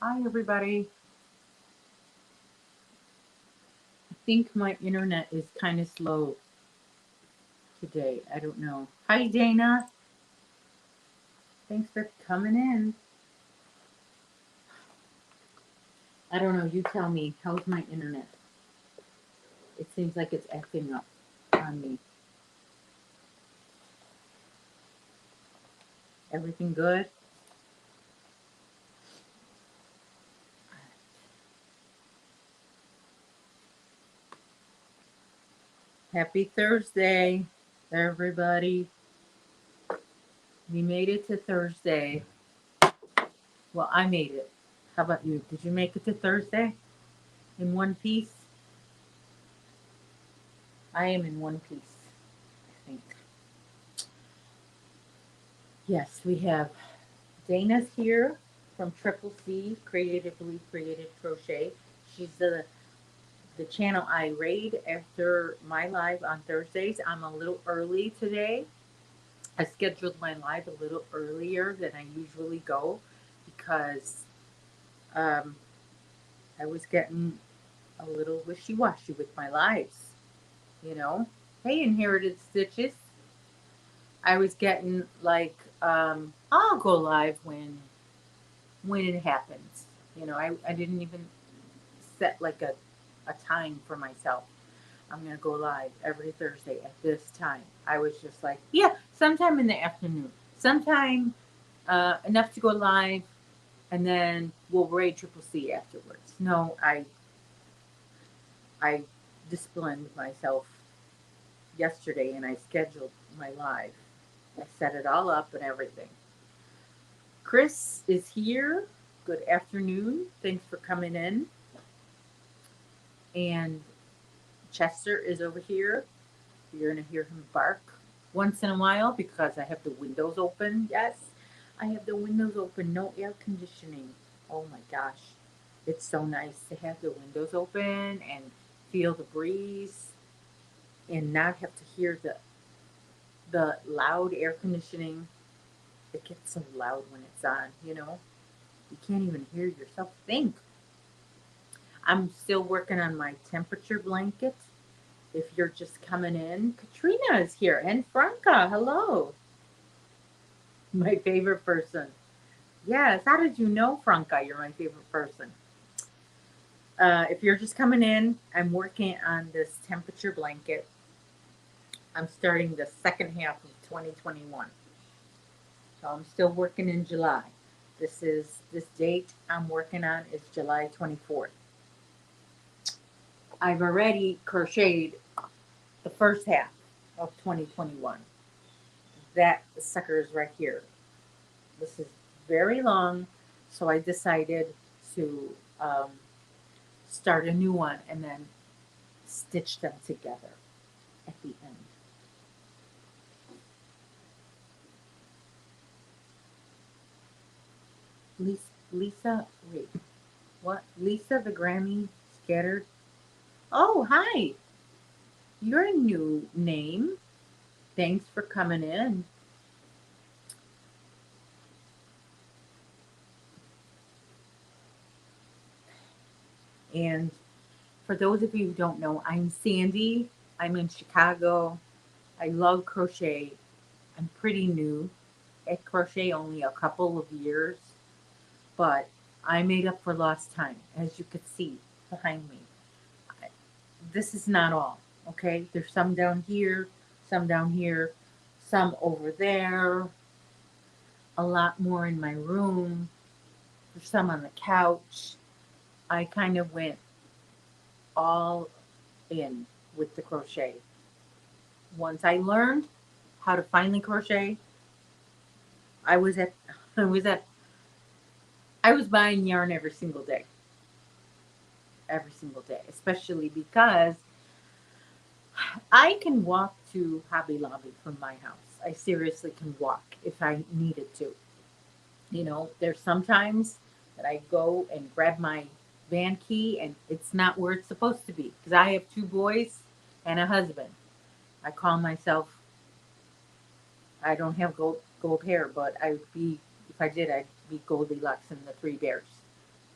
Hi, everybody. I think my internet is kind of slow today. I don't know. Hi, Dana. Thanks for coming in. I don't know. You tell me. How's my internet? It seems like it's acting up on me. Everything good? Happy Thursday, everybody. We made it to Thursday. Well, I made it. How about you? Did you make it to Thursday in one piece? I am in one piece, I think. Yes, we have Dana's here from Triple C, Creatively Created Crochet. She's the channel I raid after my live on Thursdays. I'm a little early today. I scheduled my live a little earlier than I usually go because um, I was getting a little wishy-washy with my lives, you know. Hey, Inherited Stitches. I was getting like, I'll go live when it happens. I didn't even set like a time for myself. I'm gonna go live every Thursday at this time. I was just like, yeah, sometime in the afternoon, sometime enough to go live, and then we'll raid Triple C afterwards. No, I disciplined myself yesterday and I scheduled my live. I set it all up and everything. Chris is here. Good afternoon. Thanks for coming in. And Chester is over here. You're going to hear him bark once in a while because I have the windows open. Yes, I have the windows open, no air conditioning. Oh my gosh. It's so nice to have the windows open and feel the breeze and not have to hear the loud air conditioning. It gets so loud when it's on, you know? You can't even hear yourself think. I'm still working on my temperature blanket. If you're just coming in, Katrina is here and Franca. Hello, my favorite person. Yes, how did you know, Franca? You're my favorite person. If you're just coming in, I'm working on this temperature blanket. I'm starting the second half of 2021. So I'm still working in July. This date I'm working on is July 24th. I've already crocheted the first half of 2021. That sucker is right here. This is very long, so I decided to start a new one and then stitch them together at the end. Lisa, wait, what? Lisa the Grammy Scattered? Oh, hi. You're a new name. Thanks for coming in. And for those of you who don't know, I'm Sandy. I'm in Chicago. I love crochet. I'm pretty new at crochet, only a couple of years, but I made up for lost time, as you could see behind me. This is not all, okay? There's some down here, some over there, a lot more in my room, there's some on the couch. I kind of went all in with the crochet. Once I learned how to finally crochet, I was at I was at I was buying yarn every single day, especially because I can walk to Hobby Lobby from my house. I seriously can walk if I needed to. There's sometimes that I go and grab my van key and it's not where it's supposed to be because I have two boys and a husband. I call myself, I don't have gold hair, but I would be, if I did, I'd be Goldilocks and the Three Bears.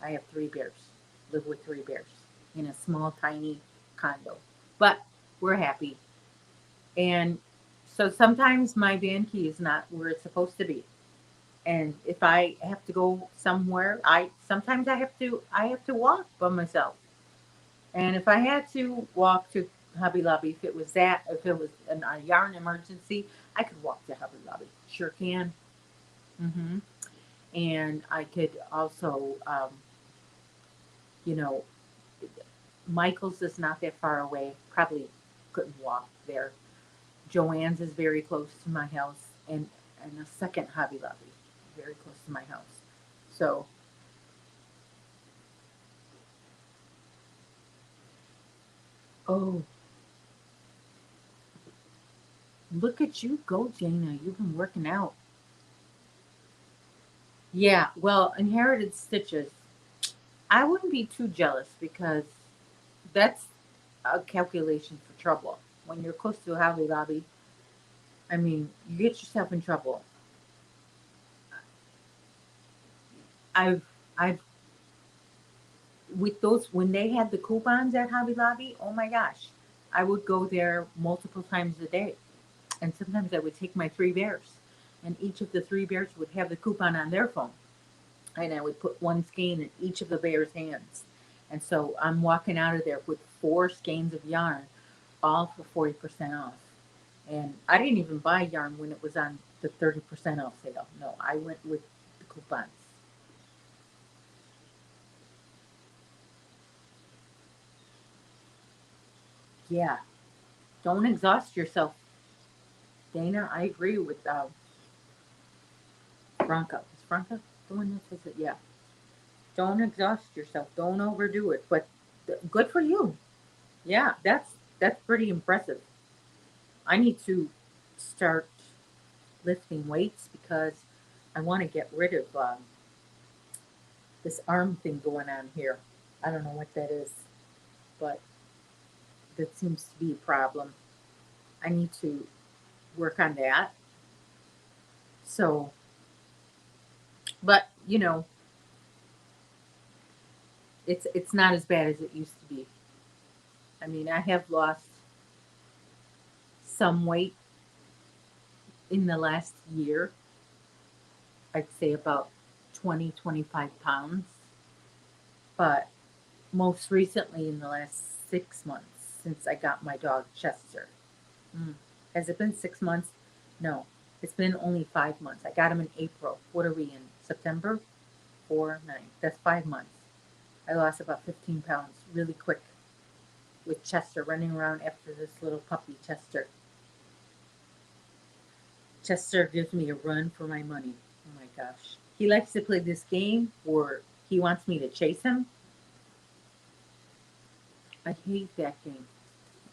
I have 3 bears. Live with 3 bears in a small, tiny condo. But we're happy. And so sometimes my van key is not where it's supposed to be. And if I have to go somewhere, I sometimes I have to walk by myself. And if I had to walk to Hobby Lobby, if it was a yarn emergency, I could walk to Hobby Lobby. Sure can. hmm And I could also, you know, Michael's is not that far away. Probably couldn't walk there. Joanne's is very close to my house, and a second Hobby Lobby, very close to my house. So, oh, look at you go, Jana. You've been working out. Yeah, well, inherited stitches. I wouldn't be too jealous because that's a calculation for trouble. When you're close to a Hobby Lobby, I mean, you get yourself in trouble. I've, I've, with those, when they had the coupons at Hobby Lobby, oh my gosh, I would go there multiple times a day. And sometimes I would take my 3 bears, and each of the 3 bears would have the coupon on their phone. And I would put one skein in each of the bears' hands. And so I'm walking out of there with 4 skeins of yarn, all for 40% off. And I didn't even buy yarn when it was on the 30% off sale. No, I went with the coupons. Yeah, don't exhaust yourself, Dana. I agree with Franca. Is Franca the one that says it? Yeah. Don't exhaust yourself. Don't overdo it. But good for you. Yeah, that's pretty impressive. I need to start lifting weights because I want to get rid of this arm thing going on here. I don't know what that is, but that seems to be a problem. I need to work on that. So, but it's not as bad as it used to be. I mean, I have lost some weight in the last year. I'd say about 20, 25 pounds. But most recently, in the last 6 months, since I got my dog Chester. Mm. Has it been 6 months? No, it's been only 5 months. I got him in April. What are we in? September? 4, 9. That's 5 months. I lost about 15 pounds really quick with Chester running around after this little puppy, Chester. Chester gives me a run for my money. Oh my gosh. He likes to play this game where he wants me to chase him. I hate that game.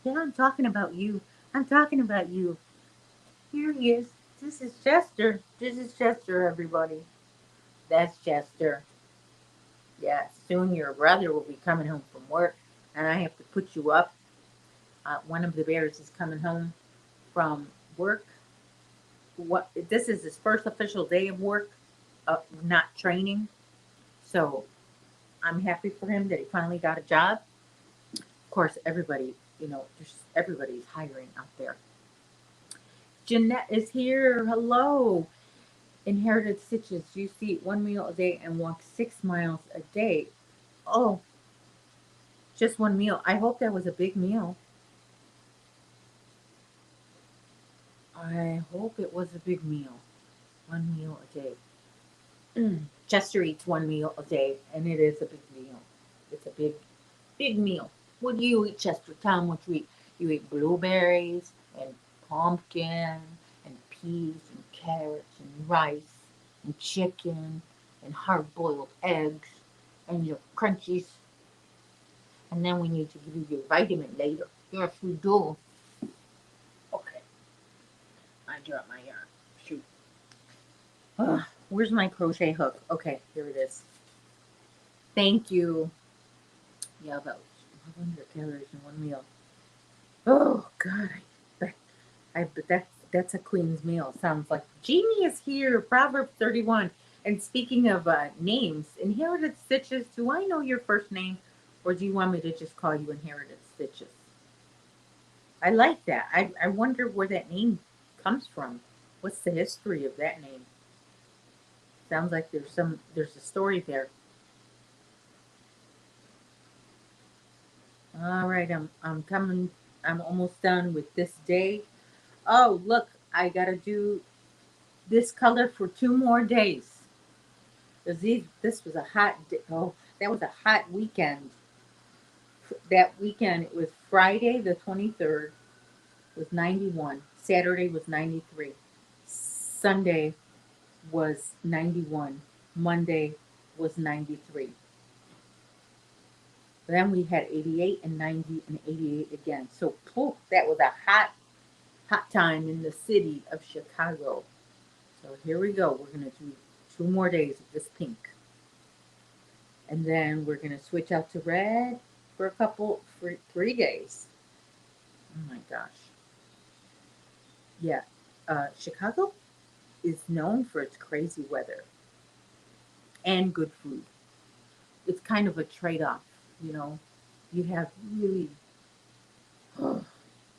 Yeah, I'm talking about you. I'm talking about you. Here he is. This is Chester. This is Chester, everybody. That's Chester. Yeah, soon your brother will be coming home from work, and I have to put you up. One of the bears is coming home from work. What? This is his first official day of work, not training. So I'm happy for him that he finally got a job. Of course, everybody, everybody's hiring out there. Jeanette is here. Hello. Inherited stitches. You eat one meal a day and walk 6 miles a day. Oh, just one meal. I hope that was a big meal. I hope it was a big meal. One meal a day. Chester eats one meal a day, and it is a big meal. It's a big, big meal. What do you eat, Chester? Tell him what you eat. You eat blueberries and pumpkin and peas and carrots and rice and chicken and hard-boiled eggs and your crunchies. And then we need to give you your vitamin later. Yes, we do. Okay, I dropped my yarn. Shoot. Ugh, where's my crochet hook? Okay, here it is. Thank you. Yeah, about 100 calories in one meal. Oh God, but that's a queen's meal. Sounds like Jeannie is here. Proverbs 31. And speaking of names, Inherited Stitches, do I know your first name or do you want me to just call you Inherited Stitches? I like that. I wonder where that name comes from. What's the history of that name? Sounds like there's a story there. All right, I'm coming. I'm almost done with this day. Oh, look, I gotta do this color for 2 more days. This was a hot day. Oh, that was a hot weekend. That weekend, it was Friday the 23rd was 91. Saturday was 93. Sunday was 91. Monday was 93. Then we had 88 and 90 and 88 again. So poof, that was a hot time in the city of Chicago. So here we go. We're going to do 2 more days of this pink. And then we're going to switch out to red for 3 days. Oh my gosh. Yeah. Chicago is known for its crazy weather and good food. It's kind of a trade off, you know. You have really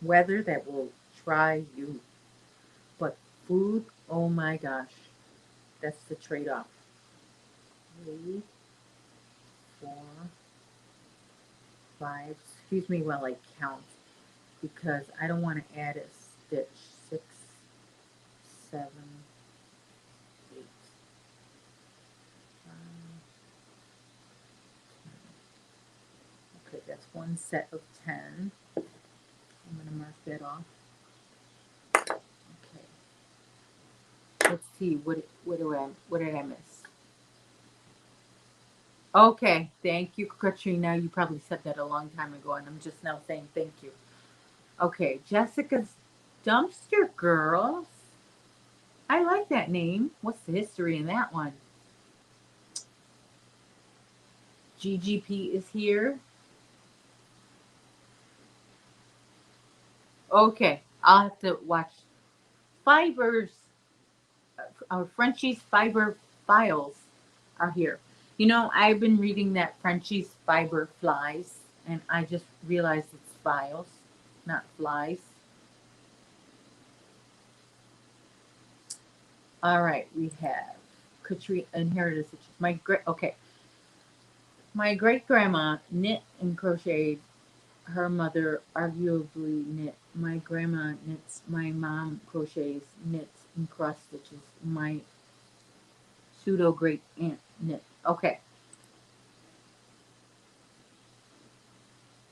weather that will try you, but food, oh my gosh, that's the trade off. 3, 4, 5. Excuse me while I count because I don't want to add a stitch. 6, 7, 8, 9, 10. Okay, that's one set of 10. I'm going to mark that off. Okay. Let's see, what did I miss? Okay, thank you, Katrina. You probably said that a long time ago, and I'm just now saying thank you. Okay, Jessica's Dumpster Girls. I like that name. What's the history in that one? GGP is here. Okay, I'll have to watch Fibers. Our Frenchie's Fiber Files are here. You know, I've been reading that Frenchie's Fiber Flies, and I just realized it's files, not flies. All right, we have Katrina Inherited Stitches. My great grandma knit and crocheted. Her mother arguably knit. My grandma knits. My mom crochets, knits, and cross stitches. My pseudo great aunt knit. Okay,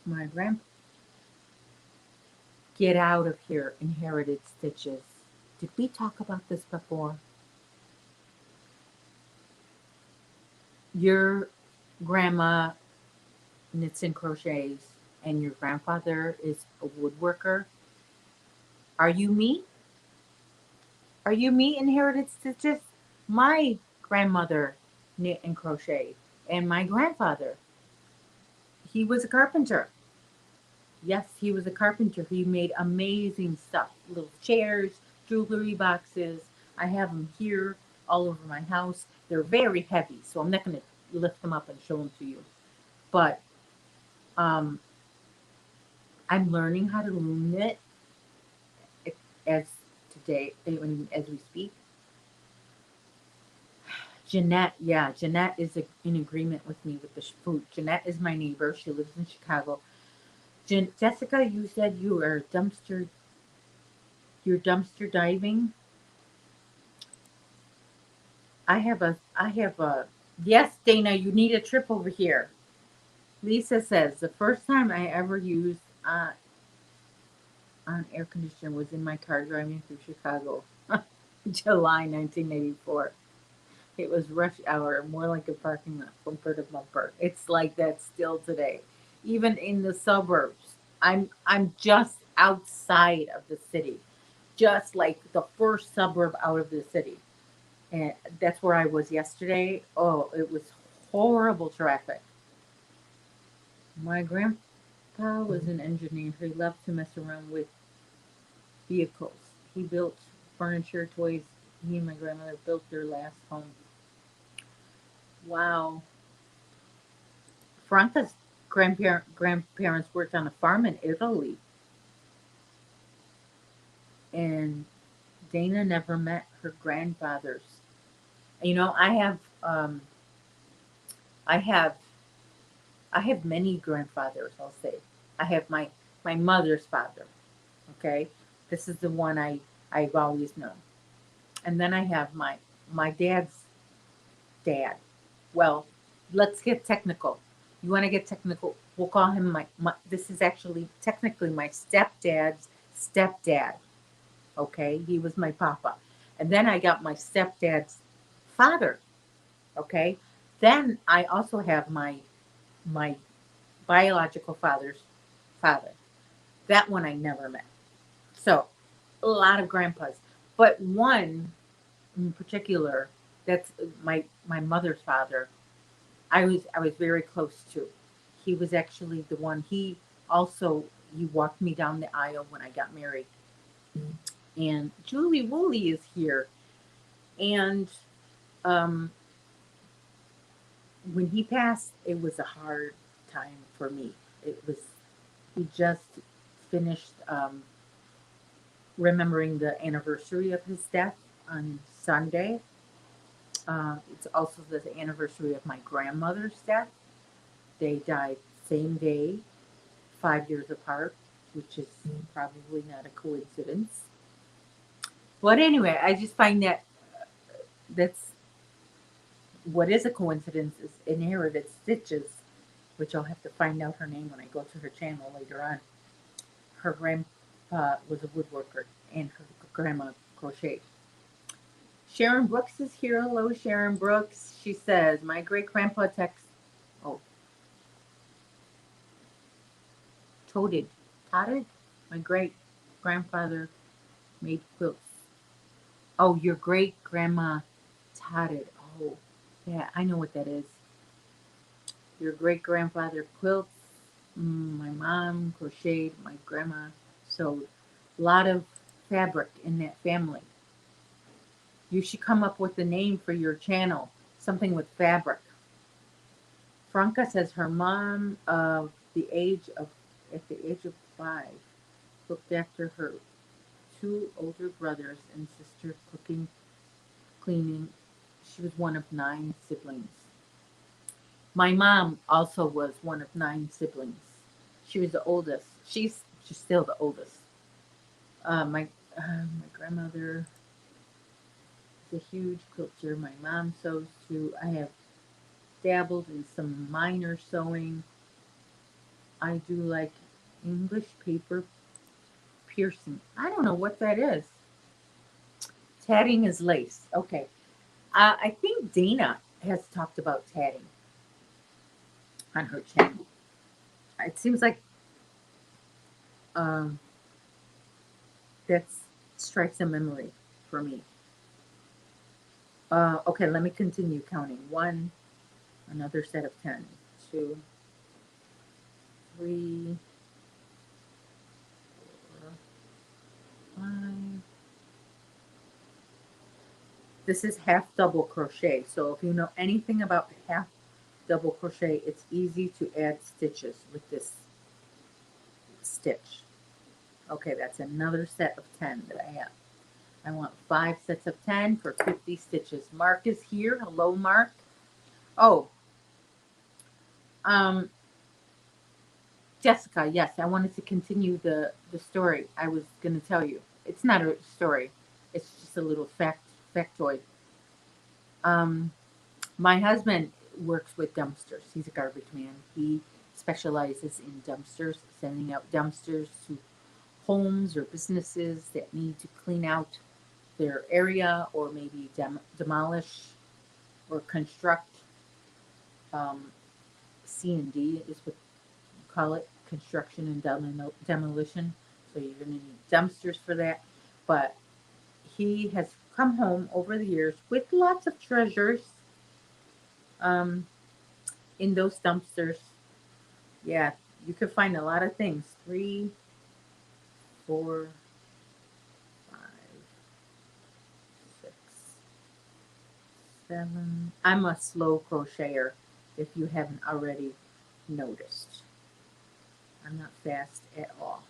my grand. Get out of here, Inherited Stitches. Did we talk about this before? Your grandma knits and crochets, and your grandfather is a woodworker. Are you me? Are you me, Inherited Stitches? My grandmother knit and crocheted, and my grandfather, he was a carpenter. Yes, he was a carpenter. He made amazing stuff, little chairs, jewelry boxes. I have them here all over my house. They're very heavy, so I'm not going to lift them up and show them to you. But um, I'm learning how to loom knit as today, as we speak. Jeanette, yeah, Jeanette is in agreement with me with the food. Jeanette is my neighbor. She lives in Chicago. Jessica, you said you're dumpster diving. I have a, yes, Dana, you need a trip over here. Lisa says, the first time I ever used on air conditioner was in my car driving through Chicago, July 1984. It was rush hour, more like a parking lot, bumper to bumper. It's like that still today, even in the suburbs. I'm just outside of the city, just like the first suburb out of the city, and that's where I was yesterday. Oh, it was horrible traffic. My grandpa was an engineer. He loved to mess around with vehicles. He built furniture, toys. He and my grandmother built their last home. Wow. Franca's grandparents worked on a farm in Italy, and Dana never met her grandfathers. You know, I have, I have many grandfathers. I'll say, I have my mother's father. Okay, this is the one I've always known, and then I have my dad's dad. Well, let's get technical. You want to get technical? We'll call him my. This is actually technically my stepdad's stepdad. Okay, he was my papa, and then I got my stepdad's father. Okay, then I also have my biological father's father. That one I never met. So a lot of grandpas, but one in particular, that's my mother's father. I was very close to. He was actually the one. He walked me down the aisle when I got married. And Julie Woolley is here. And um, when he passed, it was a hard time for me. It was he just finished remembering the anniversary of his death on Sunday. It's also the anniversary of my grandmother's death. They died same day, 5 years apart, which is probably not a coincidence. But anyway, I just find that that's what is a coincidence is inherited stitches, which I'll have to find out her name when I go to her channel later on. Her grandpa was a woodworker and her grandma crocheted. Sharon Brooks is here. Hello, Sharon Brooks. She says, my great grandpa oh, totted. My great grandfather made quilts. Oh, your great grandma totted. Oh, yeah, I know what that is. Your great grandfather quilts. My mom crocheted. My grandma sewed. A lot of fabric in that family. You should come up with a name for your channel. Something with fabric. Franca says her mom at the age of 5 looked after her two older brothers and sister cooking, cleaning. She was one of 9 siblings. My mom also was one of 9 siblings. She was the oldest. She's still the oldest. My grandmother is a huge quilter. My mom sews too. I have dabbled in some minor sewing. I do like English paper piercing. I don't know what that is. Tatting is lace. Okay. I think Dana has talked about tatting on her channel. It seems like um, that strikes a memory for me. Okay, let me continue counting. One, another set of 10. 2, 3, 4, 5. This is half double crochet. So if you know anything about half double crochet, it's easy to add stitches with this stitch. Okay, that's another set of 10 that I have. I want 5 sets of 10 for 50 stitches. Mark is here. Hello, Mark. Oh, um, Jessica, yes, I wanted to continue the story I was going to tell you. It's not a story. It's just a little factoid. Um, my husband works with dumpsters. He's a garbage man. He specializes in dumpsters, sending out dumpsters to homes or businesses that need to clean out their area or maybe demolish or construct. Um, C&D is what you call it, construction and demolition. So you're going to need dumpsters for that. But he has come home over the years with lots of treasures um, in those dumpsters. Yeah, you could find a lot of things. 3, 4, 5, 6, 7. I'm a slow crocheter, if you haven't already noticed. I'm not fast at all.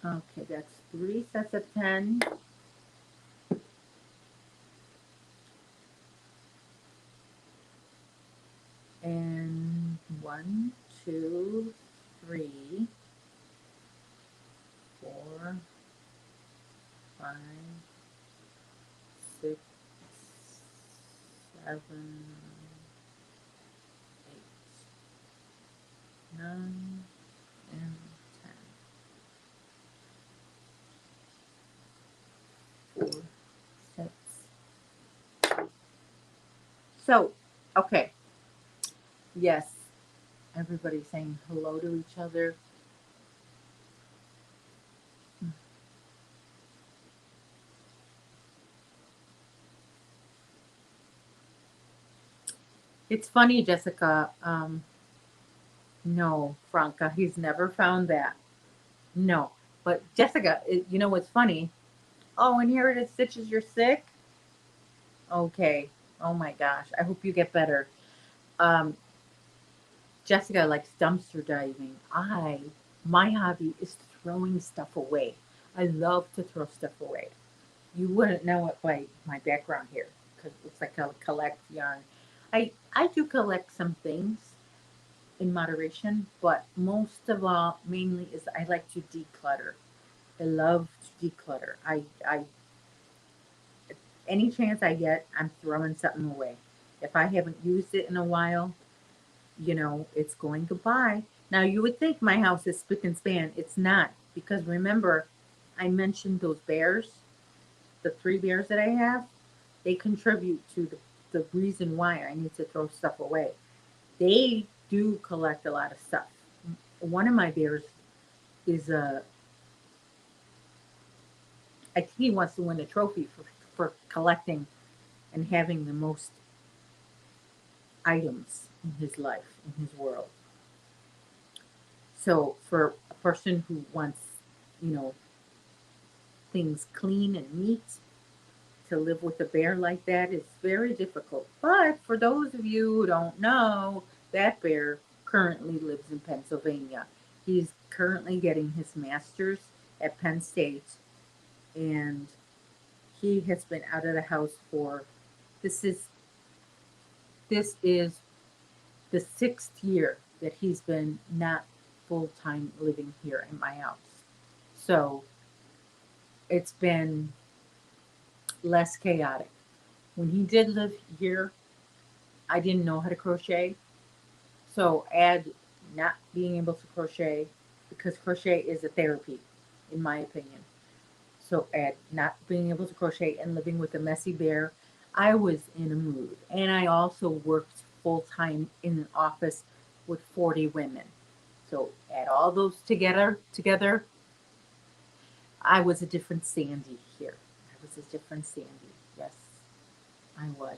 Okay, that's 3 sets of 10. And 1, 2, 3, 4, 5, 6, 7, 8, 9, and 10. 4 sets. So, okay. Yes, everybody's saying hello to each other. It's funny, Jessica. No, Franca, he's never found that. No. But Jessica, you know what's funny? Oh, and here it is, Stitches, you're sick? Okay. Oh my gosh. I hope you get better. Um, Jessica likes dumpster diving. My hobby is throwing stuff away. I love to throw stuff away. You wouldn't know it by my background here because it looks like I collect yarn. I do collect some things in moderation, but most of all, mainly is I like to declutter. I love to declutter. I any chance I get, I'm throwing something away. If I haven't used it in a while, it's going goodbye. Now you would think my house is spick and span. It's not because remember, I mentioned those bears, the 3 bears that I have. They contribute to the reason why I need to throw stuff away. They do collect a lot of stuff. One of my bears is I think he wants to win a trophy for collecting and having the most items in his life, in his world. So for a person who wants, you know, things clean and neat, to live with a bear like that is very difficult. But for those of you who don't know, that bear currently lives in Pennsylvania. He's currently getting his master's at Penn State, and he has been out of the house for this is this is the 6th year that he's been not full time living here in my house. So it's been less chaotic. When he did live here, I didn't know how to crochet. So add not being able to crochet, because crochet is a therapy, in my opinion. So add not being able to crochet and living with a messy bear, I was in a mood. And I also worked full time in an office with 40 women. So add all those together, I was a different Sandy here. I was a different Sandy. Yes, I was.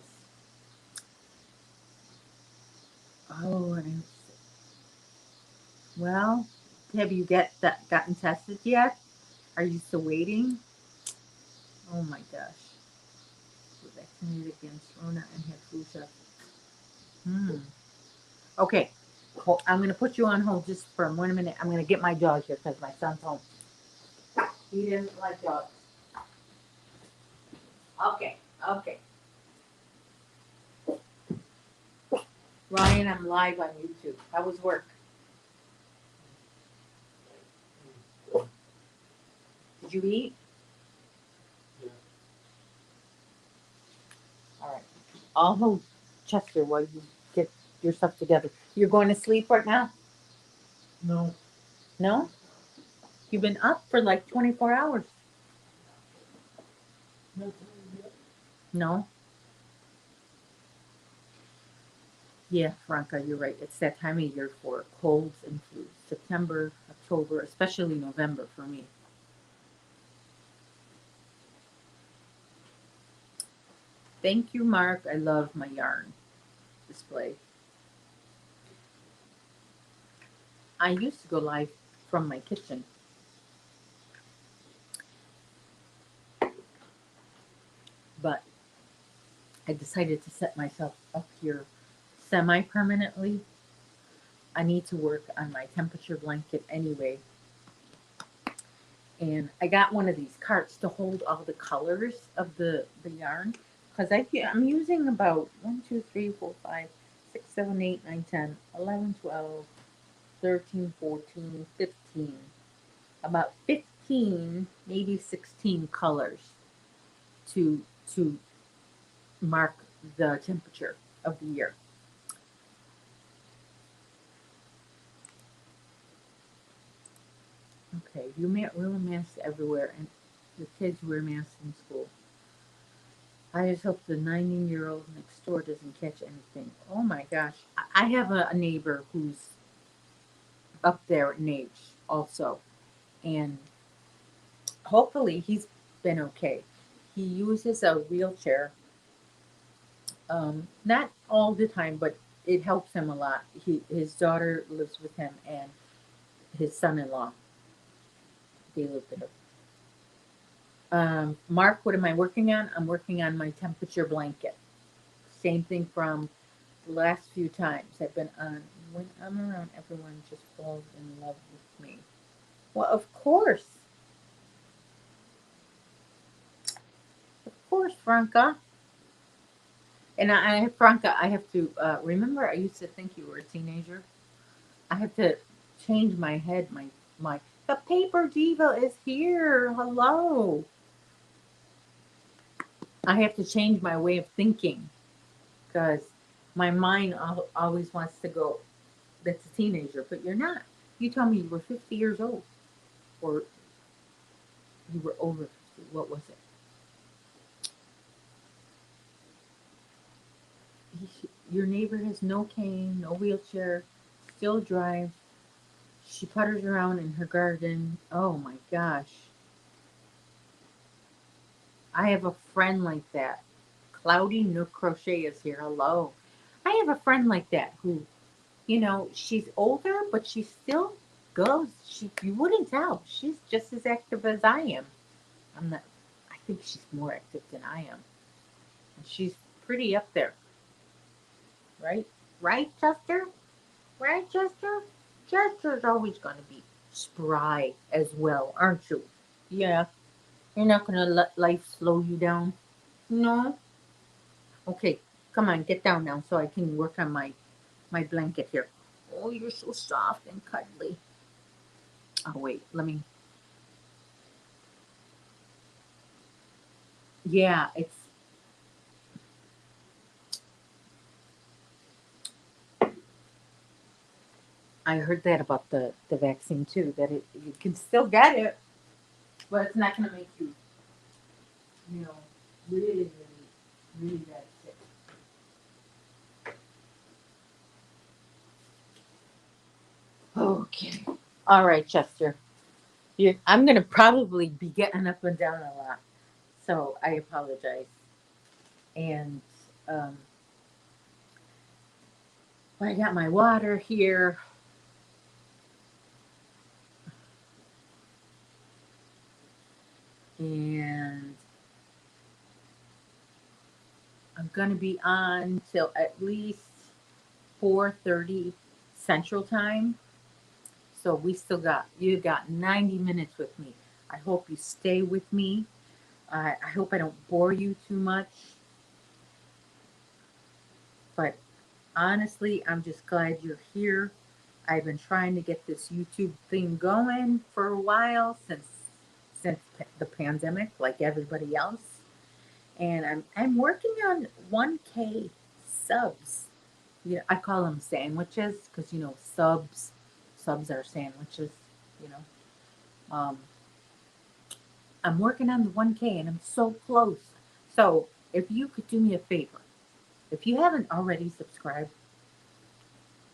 Oh, and well, have you gotten tested yet? Are you still waiting? Oh my gosh. We're vaccinated against Rona and have flu shot. Hmm. Okay. I'm going to put you on hold just for 1 minute. I'm going to get my dog here because my son's home. He doesn't like dogs. Okay. Okay. Ryan, I'm live on YouTube. How was work? Did you eat? All right. I'll hold Chester while you get yourself together. You're going to sleep right now? No. No? You've been up for like 24 hours. No? Yeah, Franca, you're right. It's that time of year for colds and flu. September, October, especially November for me. Thank you, Mark. I love my yarn display. I used to go live from my kitchen, but I decided to set myself up here semi-permanently. I need to work on my temperature blanket anyway. And I got one of these carts to hold all the colors of the yarn because I'm using about 1, 2, 3, 4, 5, 6, 7, 8, 9, 10, 11, 12, 13, 14, 15, about 15, maybe 16 colors to to mark the temperature of the year. Okay, you wear masks everywhere, and the kids wear masks in school. I just hope the 90-year-old next door doesn't catch anything. Oh my gosh. I have a neighbor who's up there in age also, and hopefully he's been okay. He uses a wheelchair, not all the time, but it helps him a lot. His daughter lives with him, and his son-in-law, they live there. Mark, what am I working on? I'm working on my temperature blanket. Same thing from the last few times I've been on. When I'm around, everyone just falls in love with me. Well, of course, Franca. And Franca, I have to remember. I used to think you were a teenager. I have to change my head. My the paper diva is here. Hello. I have to change my way of thinking because my mind always wants to go. That's a teenager, but you're not. You told me you were 50 years old, or you were over 50. What was it? Your neighbor has no cane, no wheelchair, still drives. She putters around in her garden. Oh my gosh. I have a friend like that. Cloudy Nook Crochet is here. Hello. I have a friend like that who, she's older, but she still goes. You wouldn't tell. She's just as active as I am. I'm not, I think she's more active than I am. And she's pretty up there, right? Right, Chester? Right, Chester? Chester's always going to be spry as well, aren't you? Yeah. You're not going to let life slow you down? No? Okay. Come on, get down now so I can work on my blanket here. Oh, you're so soft and cuddly. Oh, wait. Let me. Yeah, I heard that about the vaccine too, that you can still get it, but it's not going to make you, you know, really, really, really bad sick. Okay. All right, Chester. I'm going to probably be getting up and down a lot. So I apologize. And um, I got my water here. And I'm going to be on till at least 4:30 Central Time. So you got 90 minutes with me. I hope you stay with me. I hope I don't bore you too much. But honestly, I'm just glad you're here. I've been trying to get this YouTube thing going for a while since the pandemic, like everybody else, and I'm working on 1K subs. I call them sandwiches because subs are sandwiches. You know, I'm working on the 1K, and I'm so close. So if you could do me a favor, if you haven't already subscribed,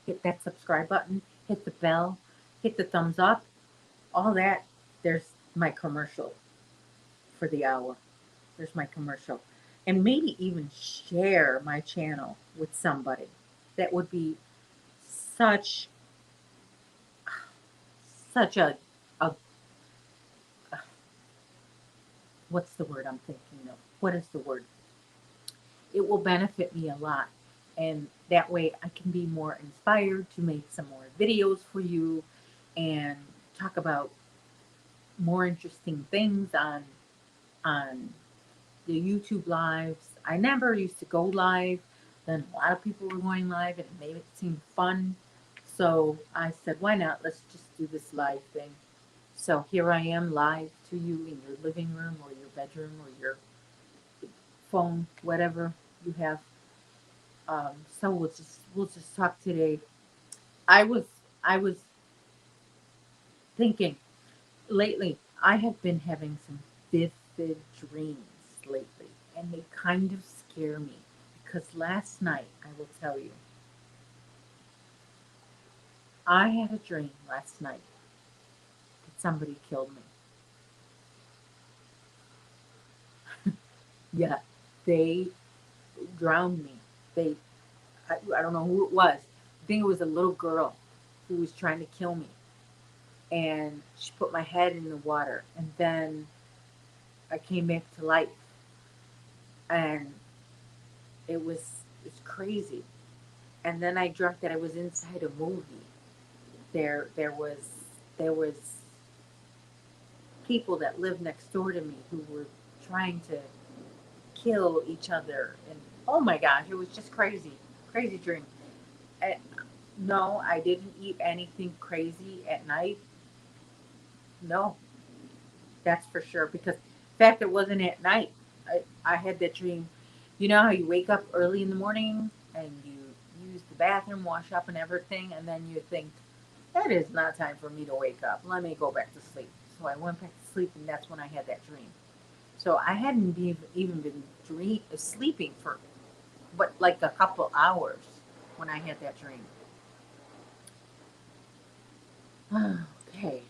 hit that subscribe button, hit the bell, hit the thumbs up, all that. There's my commercial for the hour. There's my commercial. And maybe even share my channel with somebody. That would be such such a what's the word I'm thinking of? What is the word? it will benefit me a lot. And that way I can be more inspired to make some more videos for you and talk about more interesting things on the YouTube lives. I never used to go live. Then a lot of people were going live and it made it seem fun. So I said, why not? Let's just do this live thing. So here I am live to you in your living room or your bedroom or your phone, whatever you have. So we'll just talk today. I was I was thinking lately. I have been having some vivid dreams lately, and they kind of scare me because last night I will tell you, I had a dream last night that somebody killed me. Yeah, they drowned me. They I don't know who it was. I think it was a little girl who was trying to kill me. And she put my head in the water. And then I came back to life. And it was crazy. And then I dreamt that I was inside a movie. There was people that lived next door to me who were trying to kill each other. And oh my gosh, it was just crazy. Crazy dream. And no, I didn't eat anything crazy at night. No, that's for sure. Because, in fact, it wasn't at night. I had that dream. You know how you wake up early in the morning and you use the bathroom, wash up, and everything, and then you think, that is not time for me to wake up. Let me go back to sleep. So I went back to sleep, and that's when I had that dream. So I hadn't even been sleeping for, but like a couple hours when I had that dream. Okay,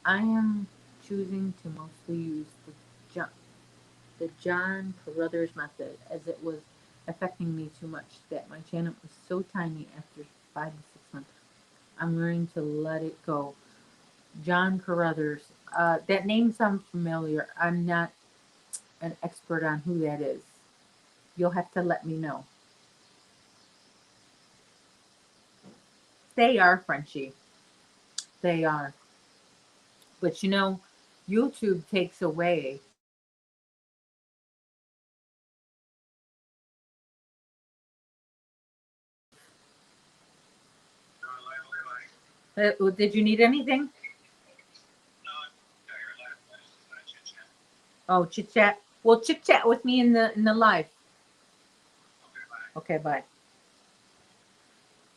I am choosing to mostly use the John Carruthers method as it was affecting me too much that my channel was so tiny after 5 to 6 months. I'm learning to let it go. John Carruthers. That name sounds familiar. I'm not an expert on who that is. You'll have to let me know. They are Frenchy. They are. But YouTube takes away. Did you need anything? Oh, chit chat. Well, chit chat with me in the live. Okay, bye.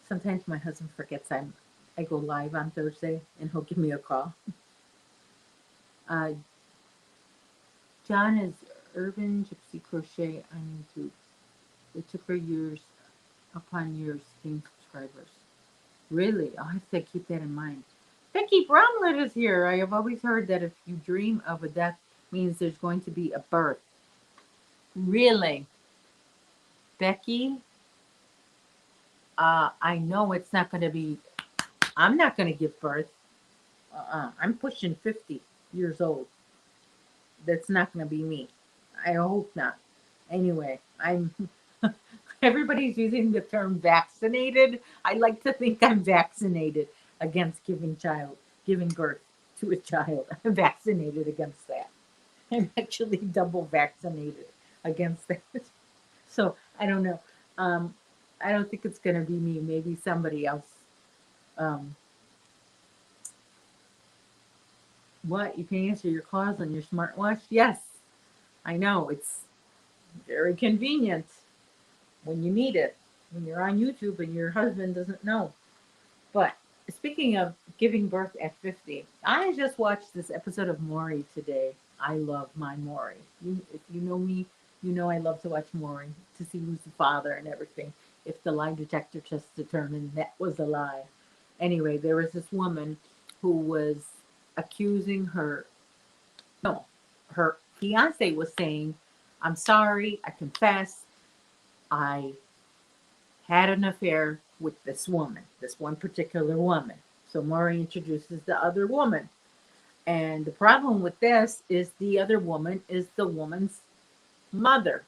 Sometimes my husband forgets I go live on Thursday, and he'll give me a call. Uh, John is Urban Gypsy Crochet on YouTube. It took her years upon years to gain subscribers. Really, I'll have to keep that in mind. Becky Bromlett is here. I have always heard that if you dream of a death, means there's going to be a birth. Really, Becky, I know it's not going to be. I'm not going to give birth. I'm pushing 50 years old. That's not going to be me. I hope not. Anyway, I'm. Everybody's using the term vaccinated. I like to think I'm vaccinated against giving birth to a child. I'm vaccinated against that. I'm actually double vaccinated against that. So I don't know. Um, I don't think it's going to be me. Maybe somebody else. Um, what? You can answer your calls on your smartwatch? Yes, I know. It's very convenient when you need it. When you're on YouTube and your husband doesn't know. But speaking of giving birth at 50, I just watched this episode of Maury today. I love my Maury. If you know me, you know I love to watch Maury to see who's the father and everything. If the lie detector just determined that was a lie. Anyway, there was this woman who was accusing her, no, her fiance was saying, I'm sorry, I confess, I had an affair with this woman, this one particular woman. So Maury introduces the other woman. And the problem with this is the other woman is the woman's mother.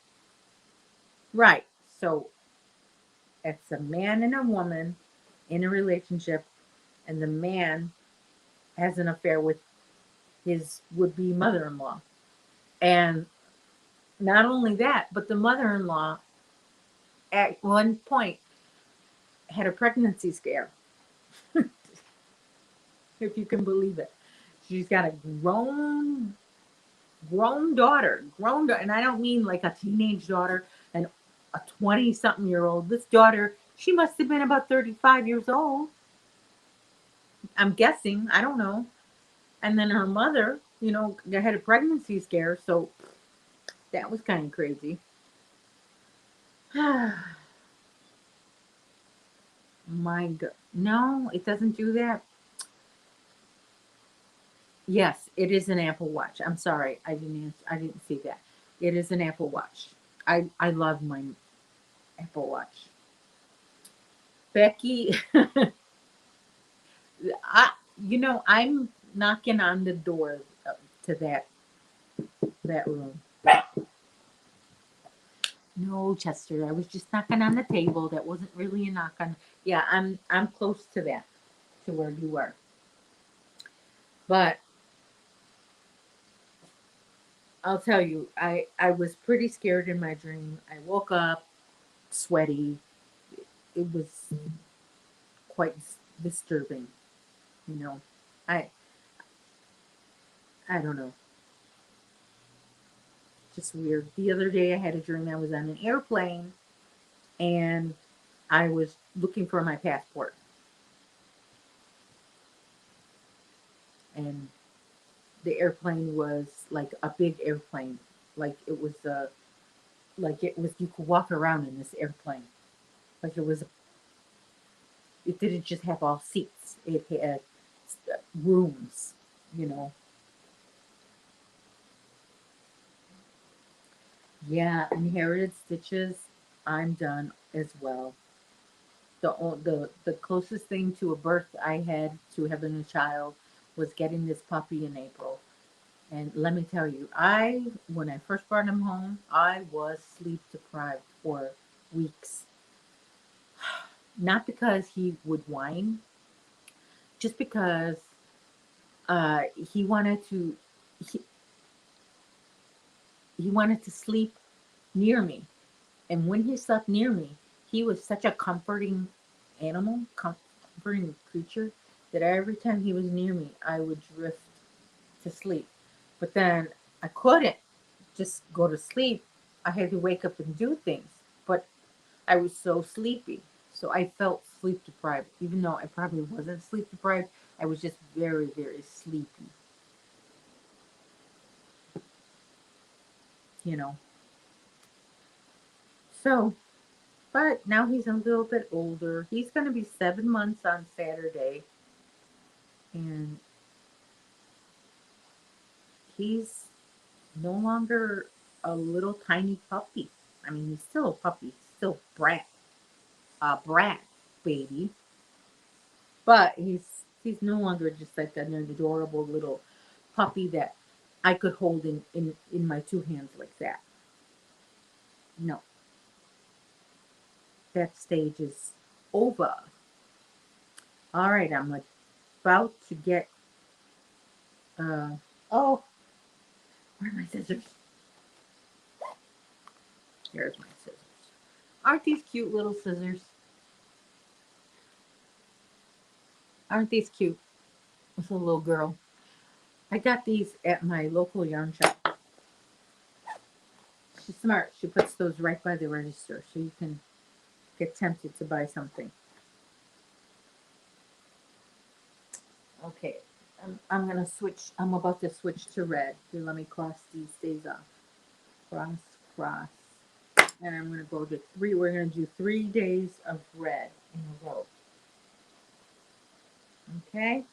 Right. So it's a man and a woman in a relationship, and the man has an affair with his would be mother in law. And not only that, but the mother in law at one point had a pregnancy scare, if you can believe it. She's got a grown daughter, and I don't mean like a teenage daughter and a 20 something year old. This daughter, she must have been about 35 years old. I'm guessing. I don't know. And then her mother, had a pregnancy scare. So that was kind of crazy. My God. No, it doesn't do that. Yes, it is an Apple Watch. I'm sorry. I didn't see that. It is an Apple Watch. I love my Apple Watch. Becky, I'm knocking on the door to that room. No, Chester, I was just knocking on the table. That wasn't really a knock on. Yeah, I'm close to that, to where you are. But I'll tell you, I was pretty scared in my dream. I woke up sweaty. It was quite disturbing, you know. I I don't know, just weird. The other day I had a dream I was on an airplane and I was looking for my passport, and the airplane was like a big airplane, like it was you could walk around in this airplane, like it didn't just have all seats, it had rooms, you know. Yeah, inherited stitches, I'm done as well. The closest thing to a birth I had to having a child was getting this puppy in April. And let me tell you, I when I first brought him home, I was sleep deprived for weeks. Not because he would whine, just because he wanted to he, he wanted to sleep near me. And when he slept near me, he was such a comforting animal, comforting creature, that every time he was near me, I would drift to sleep. But then I couldn't just go to sleep. I had to wake up and do things. But I was so sleepy. So I felt sleep deprived. Even though I probably wasn't sleep deprived, I was just very, very sleepy, you know. So, but now he's a little bit older. He's going to be 7 months on Saturday. And he's no longer a little tiny puppy. I mean, he's still a puppy, still a brat baby, but he's no longer just like an adorable little puppy that I could hold in my two hands like that. No, that stage is over. All right, I'm about to get. Oh, where are my scissors? Here's my scissors. Aren't these cute little scissors? Aren't these cute? With a little girl. I got these at my local yarn shop. She's smart. She puts those right by the register so you can get tempted to buy something. Okay, I'm gonna switch. I'm about to switch to red. Here, let me cross these days off. Cross, cross. And I'm gonna go to three. We're gonna do 3 days of red in a row. Okay,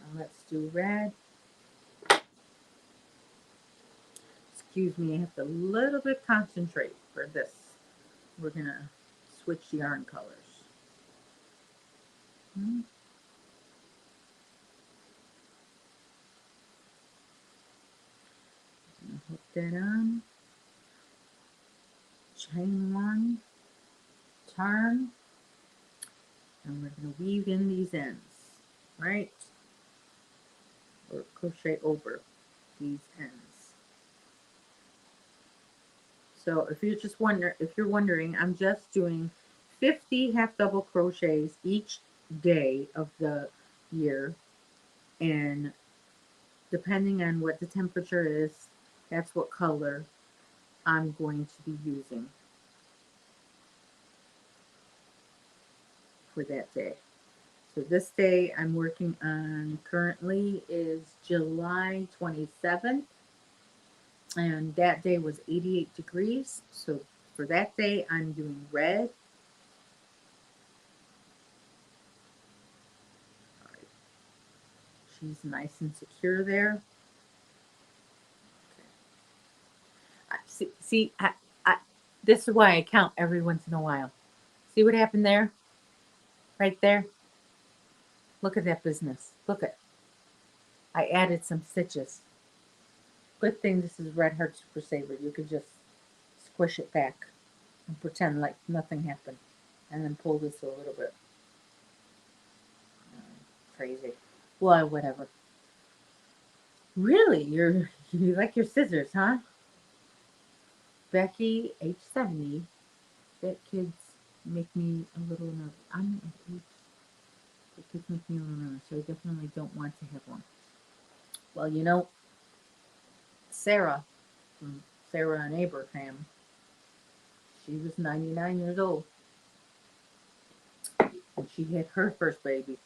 now let's do red. Excuse me, I have to a little bit concentrate for this. We're gonna switch yarn colors. Hmm. Hook that on. chain one, turn, and we're going to weave in these ends, right? Or crochet over these ends. So if you're wondering, I'm just doing 50 half double crochets each day of the year, and depending on what the temperature is, that's what color I'm going to be using for that day. So this day I'm working on currently is July 27th, and that day was 88 degrees. So for that day I'm doing red. All right. She's nice and secure there. See, this is why I count every once in a while. See what happened there? Right there? Look at that business. Look at, I added some stitches. Good thing this is Red Heart Super Saver. You could just squish it back and pretend like nothing happened. And then pull this a little bit. Crazy. Well, whatever. Really? You like your scissors, huh? Becky, age 70. That kids make me a little nervous. I'm at age. The kids make me a little nervous, so I definitely don't want to have one. Well, you know, Sarah, from Sarah and Abraham, she was 99 years old. And she had her first baby.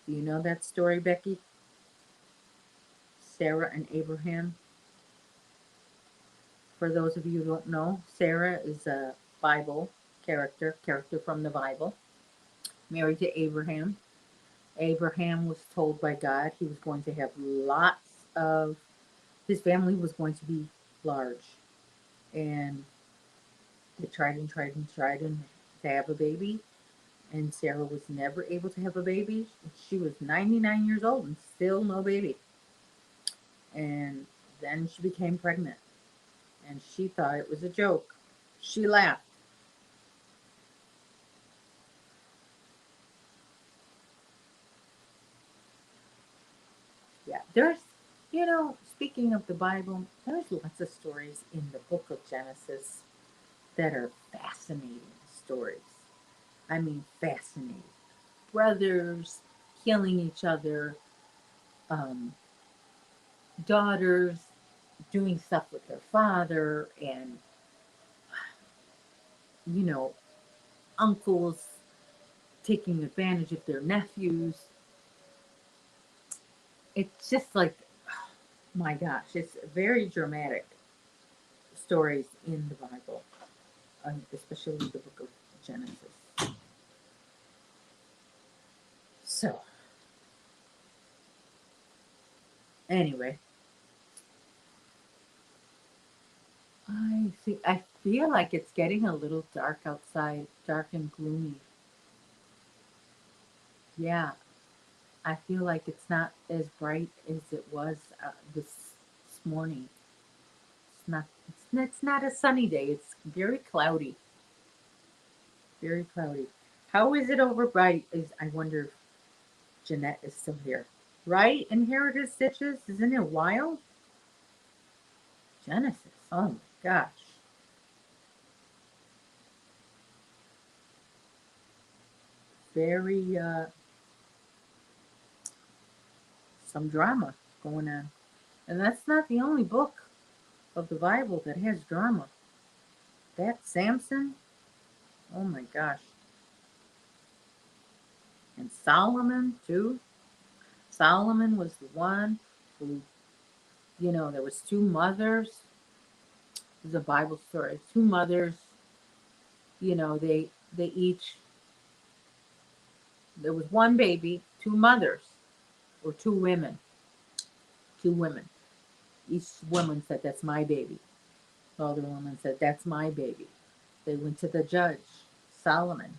Do you know that story, Becky? Sarah and Abraham. For those of you who don't know, Sarah is a Bible character from the Bible, married to Abraham. Abraham was told by God he was going to have lots of, his family was going to be large. And they tried and tried and tried to have a baby. And Sarah was never able to have a baby. She was 99 years old and still no baby. And then she became pregnant. And she thought it was a joke. She laughed. Yeah, speaking of the Bible, there's lots of stories in the book of Genesis that are fascinating stories. I mean, fascinating. Brothers killing each other, um, daughters doing stuff with their father, and, you know, uncles taking advantage of their nephews. It's just like, my gosh, it's very dramatic stories in the Bible, especially the book of Genesis. So, anyway, I feel like it's getting a little dark outside, dark and gloomy. Yeah, I feel like it's not as bright as it was this morning. It's not a sunny day. It's very cloudy. Very cloudy. How is it over by? I wonder if Jeanette is still here. Right? Inherited Stitches? Isn't it wild? Genesis. Oh my gosh. Very some drama going on. And that's not the only book of the Bible that has drama. That Samson, oh my gosh. And Solomon too. Solomon was the one who, there was two mothers. It was a Bible story. Two mothers, they each, there was one baby, two mothers, or two women. Two women. Each woman said, "That's my baby." The other woman said, "That's my baby." They went to the judge, Solomon.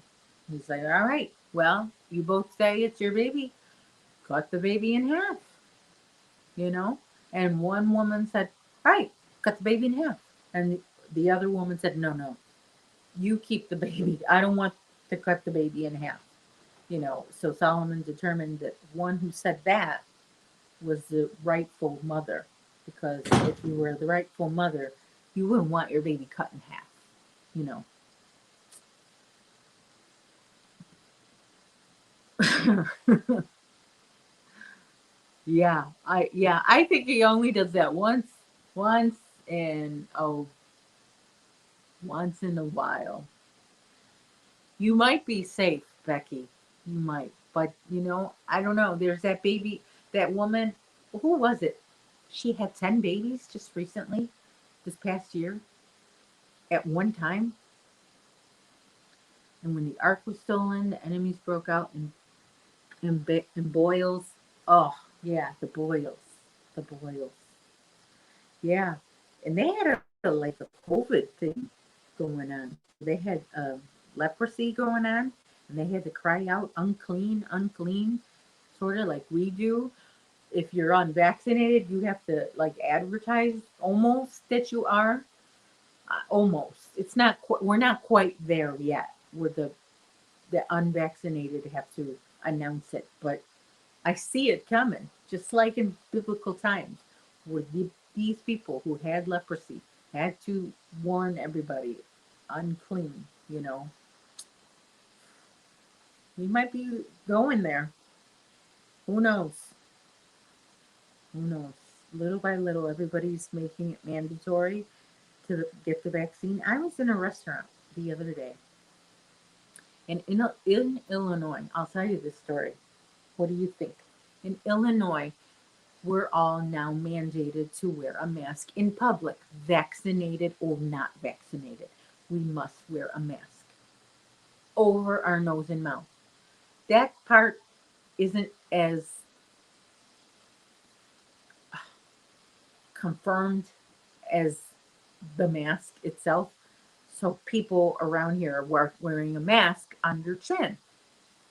He's like, "All right, well, you both say it's your baby. Cut the baby in half, you know?" And one woman said, "Right, cut the baby in half." And the other woman said, "No, no, you keep the baby. I don't want to cut the baby in half." So Solomon determined that one who said that was the rightful mother, because if you were the rightful mother, you wouldn't want your baby cut in half. You know. Yeah, I think he only does that once, and once in a while. You might be safe, Becky. You might, but I don't know. There's that baby, that woman. Who was it? She had 10 babies just recently, this past year, at one time. And when the ark was stolen, the enemies broke out in boils. Oh, yeah, the boils. Yeah, and they had like a COVID thing going on. They had leprosy going on, and they had to cry out, "Unclean, unclean," sort of like we do. If you're unvaccinated, you have to like advertise almost that you are. Almost. It's not. We're not quite there yet. Where the unvaccinated have to announce it, but I see it coming, just like in biblical times, where these people who had leprosy had to warn everybody, unclean. We might be going there. Who knows? Who knows? Little by little, everybody's making it mandatory to get the vaccine. I was in a restaurant the other day, and in Illinois, I'll tell you this story. What do you think? In Illinois, we're all now mandated to wear a mask in public, vaccinated or not vaccinated. We must wear a mask over our nose and mouth. That part isn't as confirmed as the mask itself. So people around here are wearing a mask on their chin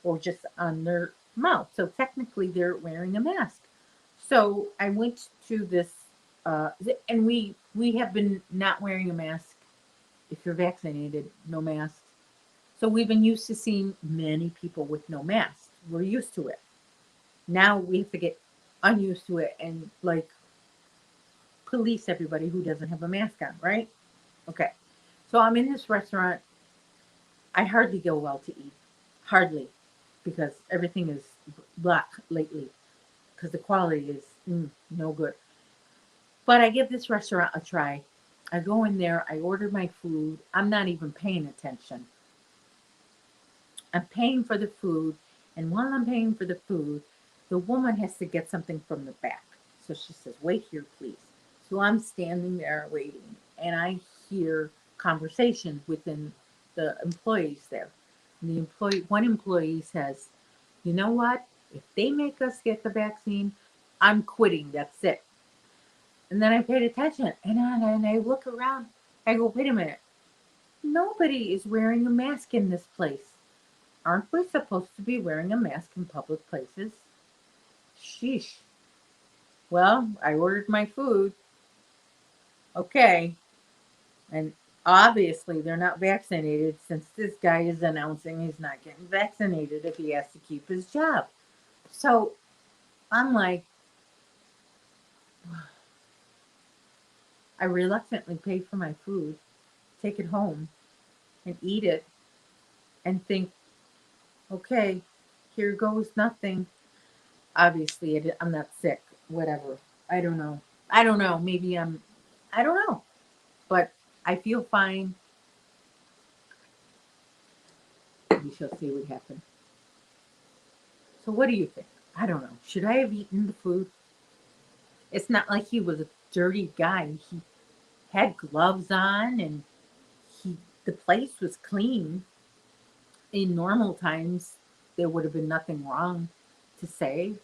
or just on their mouth. So technically they're wearing a mask. So I went to this, and we have been not wearing a mask. If you're vaccinated, no mask. So we've been used to seeing many people with no masks. We're used to it. Now we have to get unused to it and like police everybody who doesn't have a mask on, right? Okay. So I'm in this restaurant. I hardly go well to eat. Hardly. Because everything is black lately. Because the quality is no good. But I give this restaurant a try. I go in there, I order my food. I'm not even paying attention. I'm paying for the food. And while I'm paying for the food, the woman has to get something from the back. So she says, "Wait here, please." So I'm standing there waiting, and I hear conversations within the employees there. And one employee says, "You know what? If they make us get the vaccine, I'm quitting. That's it." And then I paid attention, and I look around. I go, "Wait a minute. Nobody is wearing a mask in this place. Aren't we supposed to be wearing a mask in public places?" Sheesh. Well, I ordered my food. Okay. And obviously, they're not vaccinated since this guy is announcing he's not getting vaccinated if he has to keep his job. So I'm like, I reluctantly pay for my food, take it home, and eat it, and think, okay, here goes nothing. Obviously, I'm not sick, whatever. I don't know. I don't know. I don't know. But I feel fine. We shall see what happens. So, what do you think? I don't know. Should I have eaten the food? It's not like he was a dirty guy. He had gloves on, and he the place was clean. In normal times, there would have been nothing wrong to say.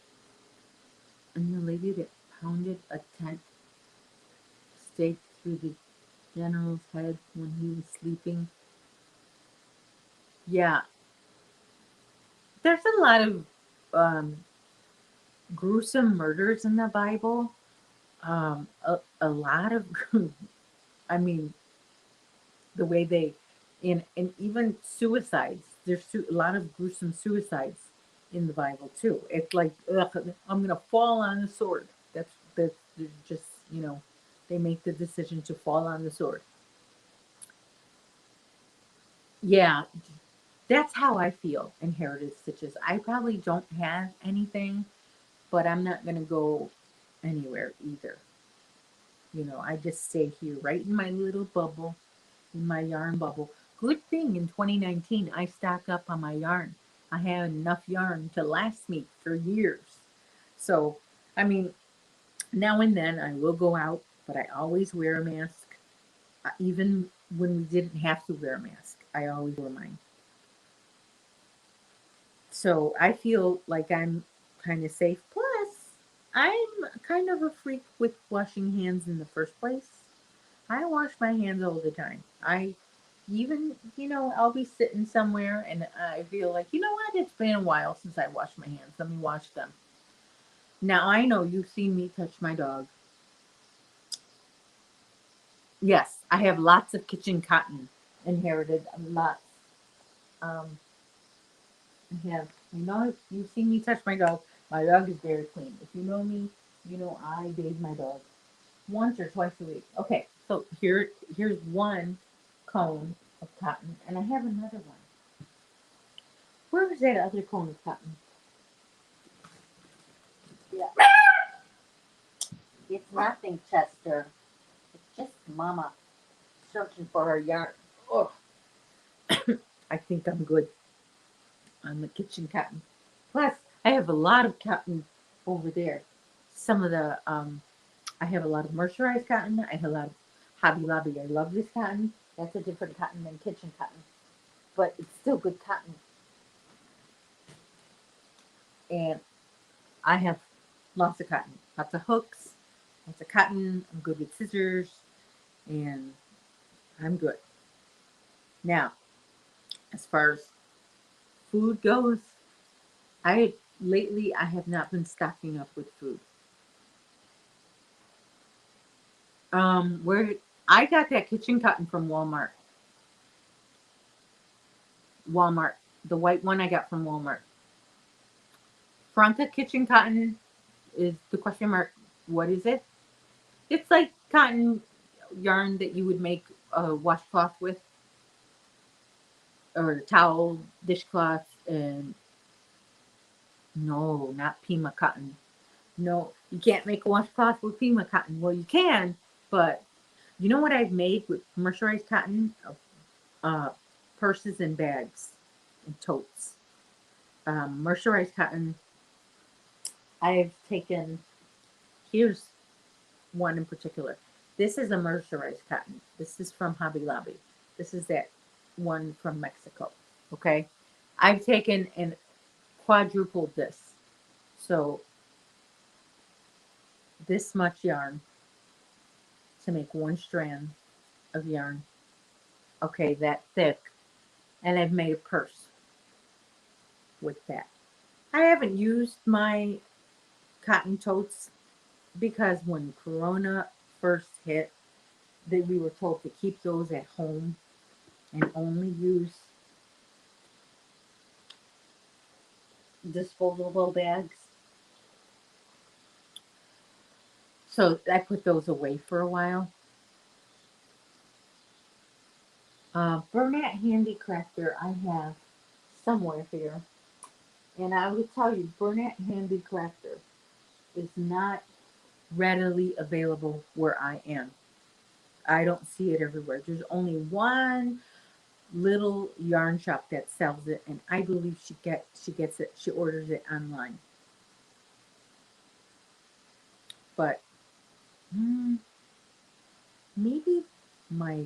And the lady that pounded a tent stake through the general's head when he was sleeping. Yeah, there's a lot of um, gruesome murders in the Bible. A lot of, I mean, the way they, and even suicides. There's a lot of gruesome suicides in the Bible too. It's like, ugh, I'm gonna fall on the sword. That's they're just, you know, they make the decision to fall on the sword. Yeah, that's how I feel inherited stitches. I probably don't have anything, but I'm not gonna go anywhere either. You know, I just stay here right in my little bubble, in my yarn bubble. Good thing in 2019 I stock up on my yarn. I have enough yarn to last me for years. So, I mean, now and then I will go out, but I always wear a mask. Even when we didn't have to wear a mask, I always wore mine. So I feel like I'm kind of safe. Plus, I'm kind of a freak with washing hands in the first place. I wash my hands all the time. I even, you know, I'll be sitting somewhere and I feel like, you know what, it's been a while since I washed my hands. Let me wash them. Now I know you've seen me touch my dog. Yes, I have lots of kitchen cotton inherited. Lots. Um, I have, you know, if you've seen me touch my dog. My dog is very clean. If you know me, you know I bathe my dog once or twice a week. Okay, so here's one cone of cotton, and I have another one. Where is that other cone of cotton? Yeah, it's nothing, Chester. It's just Mama searching for her yarn. Oh, I think I'm good on the kitchen cotton. Plus, I have a lot of cotton over there. Some of the I have a lot of mercerized cotton. I have a lot of Hobby Lobby. I love this cotton. That's a different cotton than kitchen cotton, but it's still good cotton. And I have lots of cotton, lots of hooks, lots of cotton. I'm good with scissors, and I'm good. Now, as far as food goes, I lately I have not been stocking up with food. Where I got that kitchen cotton from Walmart. Walmart, the white one I got from Walmart. Franca kitchen cotton is the question mark. What is it? It's like cotton yarn that you would make a washcloth with, or a towel, dishcloth, and no, not Pima cotton. No, you can't make a washcloth with Pima cotton. Well, you can, but you know what I've made with mercerized cotton? Uh, Purses and bags and totes. Mercerized cotton. I've taken. Here's one in particular. This is a mercerized cotton. This is from Hobby Lobby. This is that one from Mexico. Okay. I've taken and quadrupled this. So this much yarn to make one strand of yarn. Okay, that thick. And I've made a purse with that. I haven't used my cotton totes because when Corona first hit, that we were told to keep those at home and only use disposable bags. So I put those away for a while. Burnett Handicrafter I have somewhere here. And I would tell you, Burnett Handicrafter is not readily available where I am. I don't see it everywhere. There's only one little yarn shop that sells it, and I believe she gets it. She orders it online. But mm, maybe my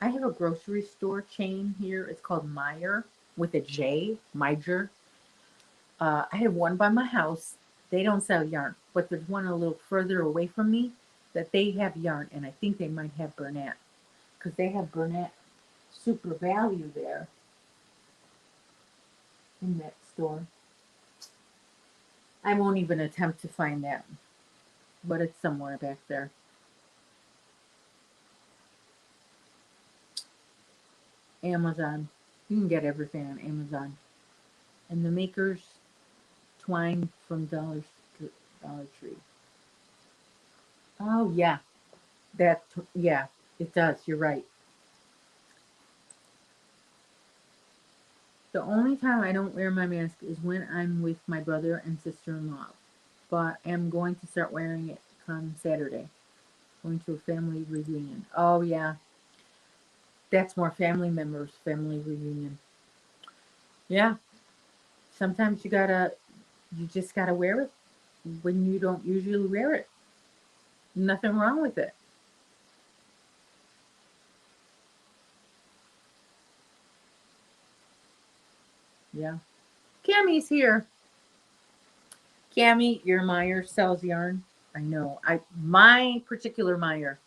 I have a grocery store chain here. It's called Meyer with a J, Meyer. I have one by my house. They don't sell yarn, but there's one a little further away from me that they have yarn, and I think they might have Burnett because they have Burnett Super Value there in that store. I won't even attempt to find that. but it's somewhere back there. Amazon. You can get everything on Amazon. And the makers twine from Dollar Tree. Oh yeah, yeah, it does. You're right. The only time I don't wear my mask is when I'm with my brother and sister-in-law. But I'm going to start wearing it come Saturday. Going to a family reunion. Oh yeah, that's more family members, family reunion. Yeah, sometimes you just gotta wear it when you don't usually wear it. Nothing wrong with it. Yeah. Cammie's here. Cammie, your Meyer sells yarn. I know. My particular Meyer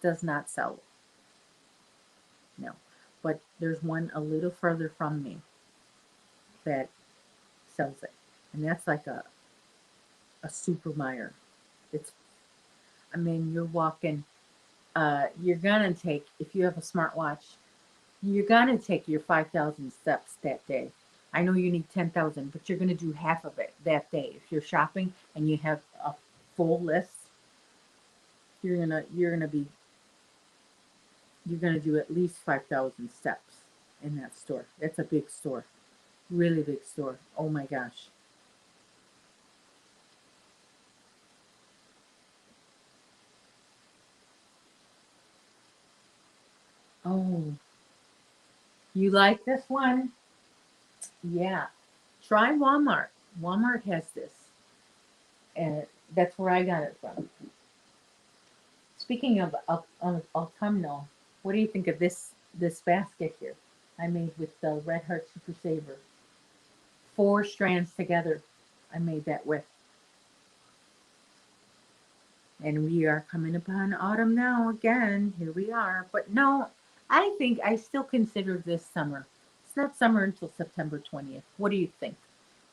does not sell it. No. But there's one a little further from me that sells it. And that's like a super Meyer. It's I mean, you're walking you're gonna take if you have a smartwatch, you're gonna take your 5,000 steps that day. I know you need 10,000, but you're gonna do half of it that day. If you're shopping and you have a full list, you're gonna do at least 5,000 steps in that store. That's a big store, really big store. Oh my gosh. Oh, you like this one? Yeah. Try Walmart. Walmart has this, and that's where I got it from. Speaking of autumnal, what do you think of this basket here? I made with the Red Heart Super Saver. 4 strands together. I made that with. And we are coming upon autumn now again. Here we are. But no, I think I still consider this summer. It's not summer until September 20th. What do you think?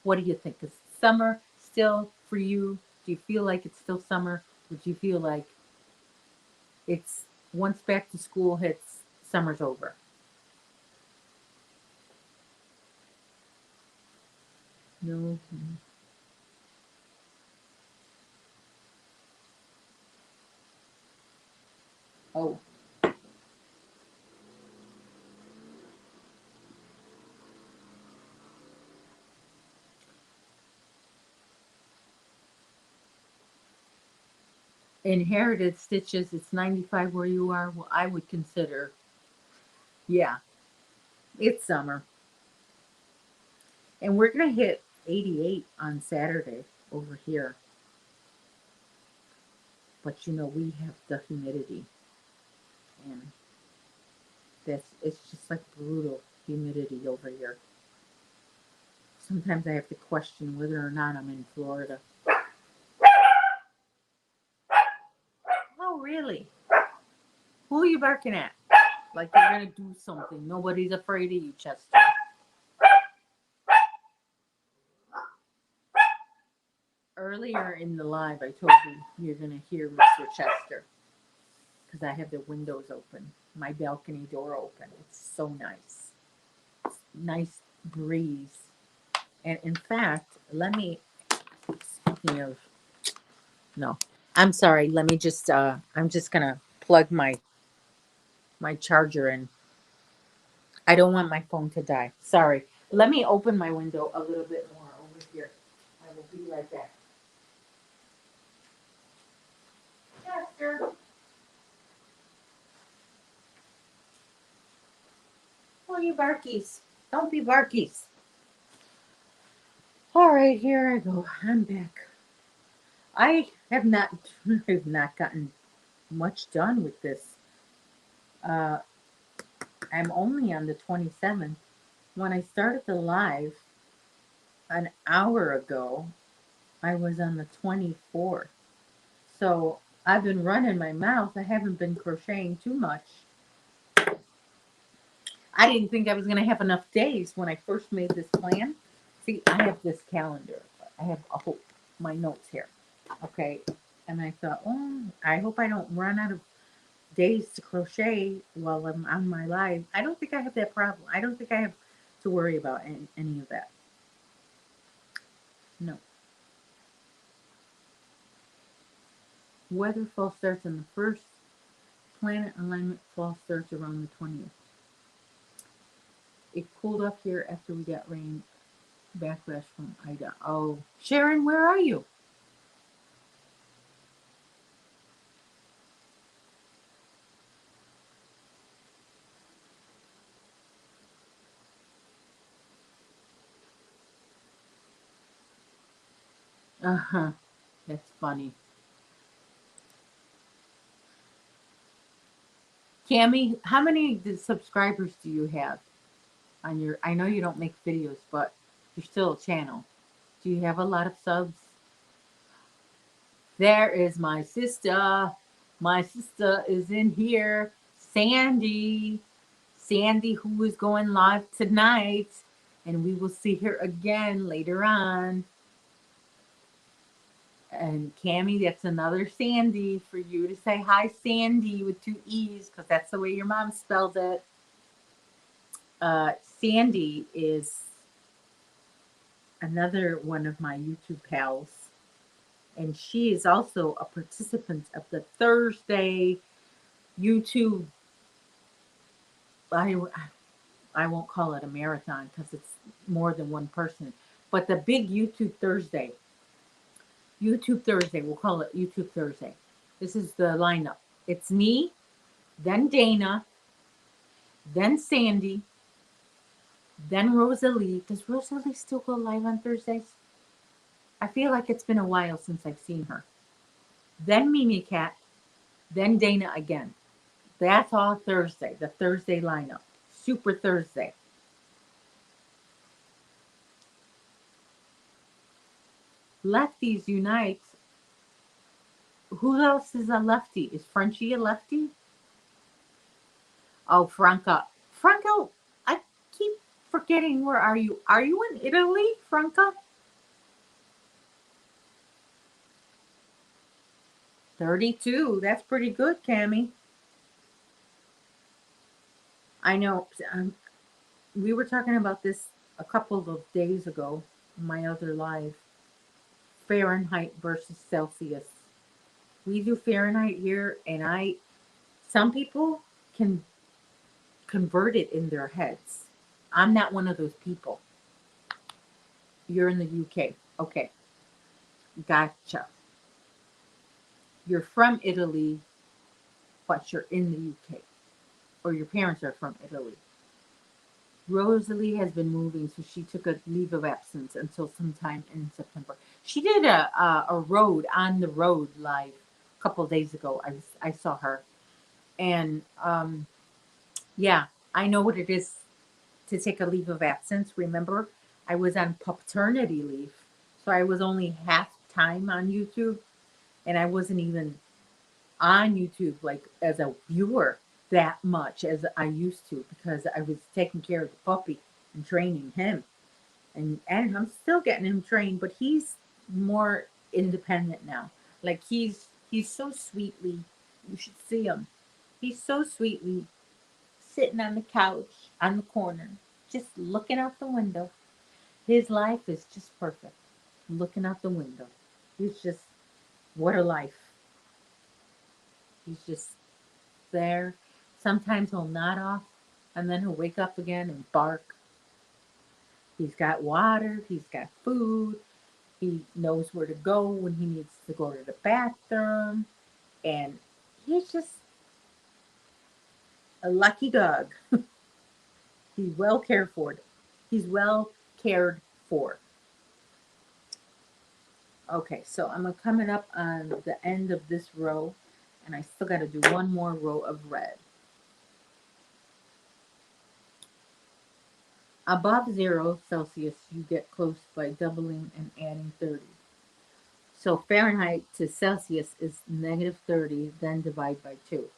What do you think? Is summer still for you? Do you feel like it's still summer? Or do you feel like it's once back to school hits, summer's over? No. Oh, inherited stitches. It's 95 where you are. Well, I would consider, yeah, it's summer. And we're going to hit 88 on Saturday over here. But you know, we have the humidity. And it's just like brutal humidity over here. Sometimes I have to question whether or not I'm in Florida. Oh, really? Who are you barking at? Like you're going to do something. Nobody's afraid of you, Chester. Earlier in the live, I told you you're going to hear Mr. Chester because I have the windows open, my balcony door open. It's so nice. It's nice breeze. And in fact, speaking of, no, I'm sorry. Let me just, I'm just going to plug my charger in. I don't want my phone to die. Sorry. Let me open my window a little bit more over here. I will be right back. Chester. Oh, you barkies. Don't be barkies. All right, here I go. I'm back. I have not have not gotten much done with this. Uh, I'm only on the 27th. When I started the live an hour ago, I was on the 24th. So I've been running my mouth. I haven't been crocheting too much. I didn't think I was going to have enough days when I first made this plan. See, I have this calendar. I have my notes here. Okay. And I thought, oh, I hope I don't run out of days to crochet while I'm on my live. I don't think I have that problem. I don't think I have to worry about any of that. No. Weather fall starts on the first. Planet alignment fall starts around the 20th. It cooled off here after we got rain. Backlash from Ida. Oh, Sharon, where are you? Uh huh. That's funny. Cammy, how many subscribers do you have on your? I know you don't make videos, but you're still a channel. Do you have a lot of subs? There is my sister. My sister is in here. Sandy. Sandy, who is going live tonight. And we will see her again later on. And Cammy, that's another Sandy for you to say hi, Sandy, with two E's, because that's the way your mom spelled it. Sandy is another one of my YouTube pals, and she is also a participant of the Thursday YouTube. I, I won't call it a marathon because it's more than one person, but the big YouTube Thursday. YouTube Thursday, we'll call it YouTube Thursday. This is the lineup. It's me, then Dana, then Sandy, then Rosalie. Does Rosalie still go live on Thursdays? I feel like it's been a while since I've seen her. Then Mimi Cat, then Dana again. That's all Thursday, the Thursday lineup. Super Thursday. Lefties Unite. Who else is a lefty? Is Frenchie a lefty? Oh, Franca. Franca, I keep forgetting, where are you? Are you in Italy, Franca? 32. That's pretty good, Cammy. I know. We were talking about this a couple of days ago, my other live. Fahrenheit versus Celsius. We do Fahrenheit here, and some people can convert it in their heads. I'm not one of those people. You're in the UK. Okay, gotcha. You're from Italy, but you're in the UK, or your parents are from Italy. Rosalie has been moving, so she took a leave of absence until sometime in September. She did a road on the road live a couple of days ago. I saw her, and yeah, I know what it is to take a leave of absence. Remember, I was on paternity leave, so I was only half time on YouTube, and I wasn't even on YouTube like as a viewer that much as I used to because I was taking care of the puppy and training him. And I'm still getting him trained, but he's more independent now. Like he's so sweetly, you should see him. He's so sweetly sitting on the couch on the corner, just looking out the window. His life is just perfect. Looking out the window. He's just, what a life. He's just there. Sometimes he'll nod off and then he'll wake up again and bark. He's got water, he's got food, he knows where to go when he needs to go to the bathroom, and he's just a lucky dog. He's well cared for. He's well cared for. Okay, so I'm coming up on the end of this row, and I still got to do one more row of red. Above 0 Celsius, you get close by doubling and adding 30. So Fahrenheit to Celsius is -30, then divide by 2.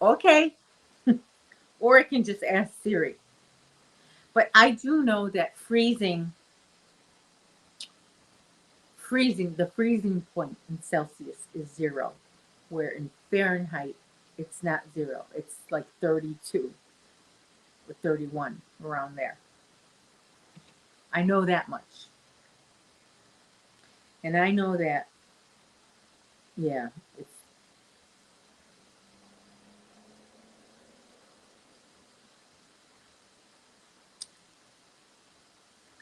Okay. Or it can just ask Siri. But I do know that freezing the freezing point in Celsius is 0, where in Fahrenheit it's not 0. It's like 32 or 31, around there. I know that much. And I know that, yeah, it's,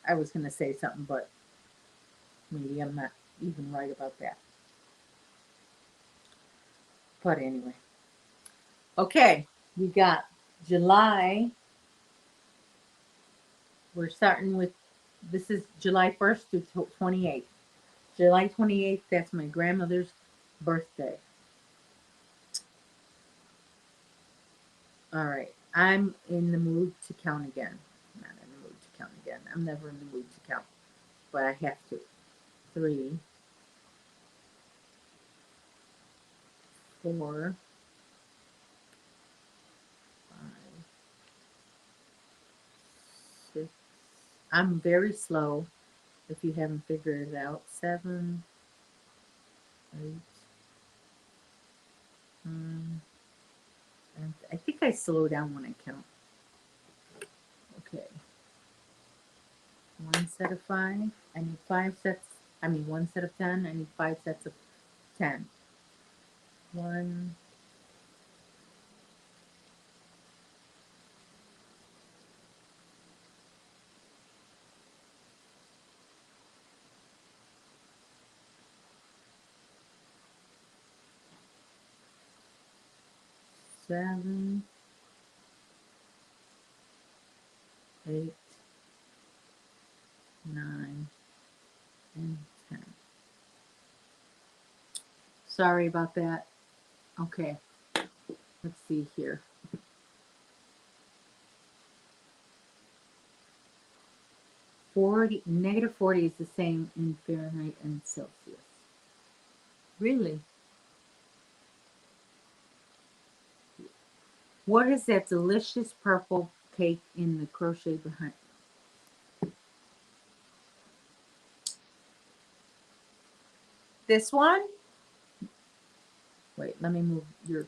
I was going to say something, but maybe I'm not even right about that. But anyway. Okay, we got July. We're starting with, this is July 1st through 28th. July 28th, that's my grandmother's birthday. All right, I'm in the mood to count again. Not in the mood to count again. I'm never in the mood to count, but I have to. 3, 4, 5, 6. I'm very slow if you haven't figured it out. 7, 8, 9, and I think I slow down when I count. Okay. 1 set of 5. I need 5 sets. 1 set of 10. I need 5 sets of 10. 1, 7, 8, 9, and 10. Sorry about that. Okay, let's see here. 40, negative 40 is the same in Fahrenheit and Celsius. Really? What is that delicious purple cake in the crochet behind? This one? Wait, let me move your...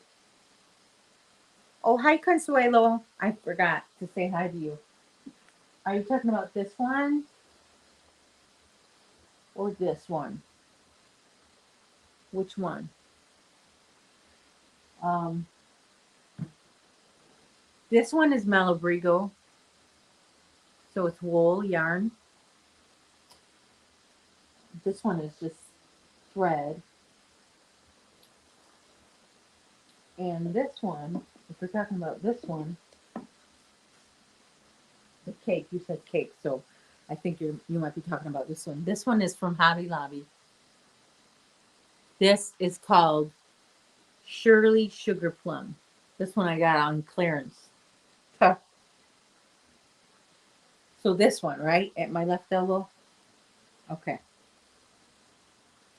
Oh, hi, Consuelo. I forgot to say hi to you. Are you talking about this one? Or this one? Which one? This one is Malabrigo. So it's wool yarn. This one is just thread. And this one, if we're talking about this one, the cake, you said cake, so I think you might be talking about this one. This one is from Hobby Lobby. This is called Shirley Sugar Plum. This one I got on clearance. Huh. So this one, right? At my left elbow? Okay.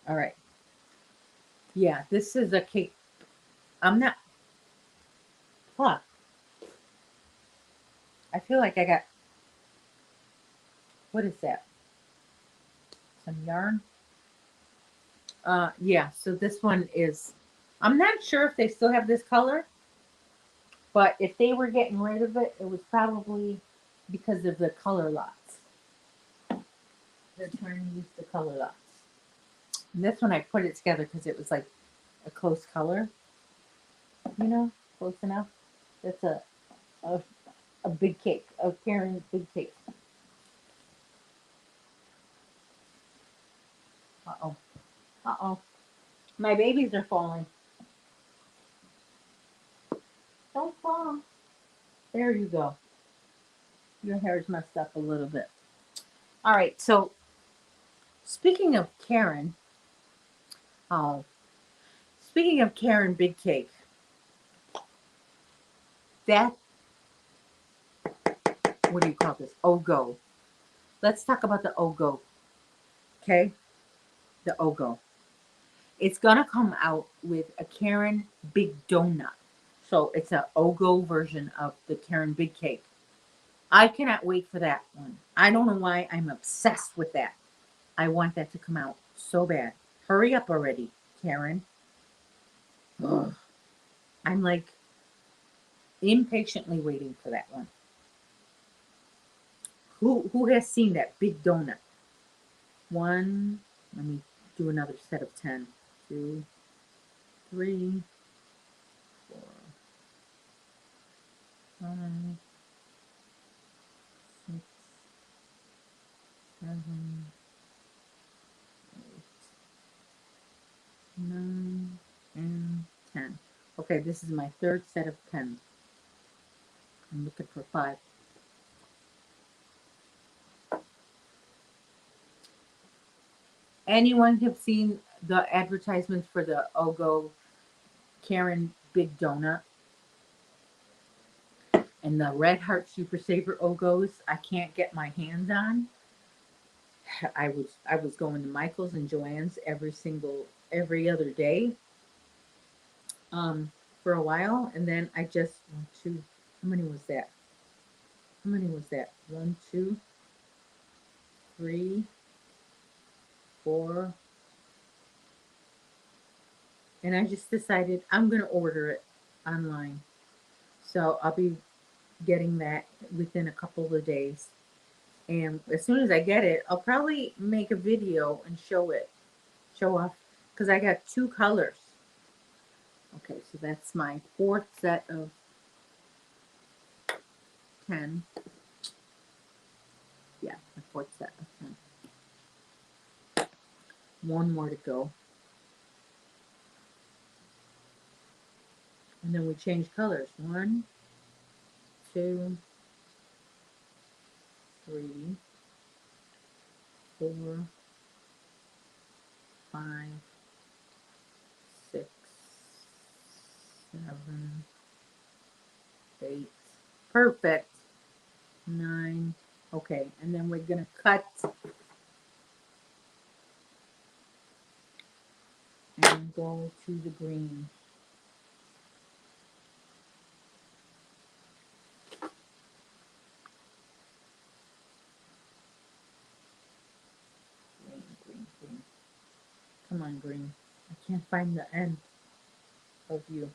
All right. Yeah, this is a cake. I'm not... Huh. I feel like I got... What is that? Some yarn? Yeah, so this one is... I'm not sure if they still have this color, but if they were getting rid of it, it was probably because of the color lots. They're trying to use the color lots. And this one I put it together because it was like a close color. You know, close enough. That's a big cake, a Karen big cake. Uh-oh. Uh-oh. My babies are falling. Don't fall. There you go. Your hair's messed up a little bit. All right, so speaking of Karen, speaking of Karen Big Cake, that, what do you call this? Ogo. Let's talk about the Ogo, okay? The Ogo. It's gonna come out with a Karen Big Donut. So it's an Ogo version of the Karen Big Cake. I cannot wait for that one. I don't know why I'm obsessed with that. I want that to come out So bad. Hurry up already, Karen. Ugh. I'm like impatiently waiting for that one. Who has seen that big donut? One. Let me do another set of 10. 2, 3, 4, 5, 6, 7, 8, 9, and 10. Okay, this is my third set of pens. I'm looking for 5. Anyone have seen the advertisements for the Ogo Karen Big Donut and the Red Heart Super Saver Ogos? I can't get my hands on. I was going to Michael's and Joann's every other day for a while, and then I just one, two. How many was that? How many was that? 1, 2, 3, 4, and I just decided I'm gonna order it online. So I'll be getting that within a couple of days. And as soon as I get it, I'll probably make a video and show off, because I got 2 colors. Okay, so that's my fourth set of 10. Yeah, my fourth set of 10. One more to go. And then we change colors. 1, 2, 3, 4, 5, 6, 7, 8. Perfect. 9. Okay, and then we're gonna cut and go to the green. Green, green, green. Come on, green. I can't find the end of you.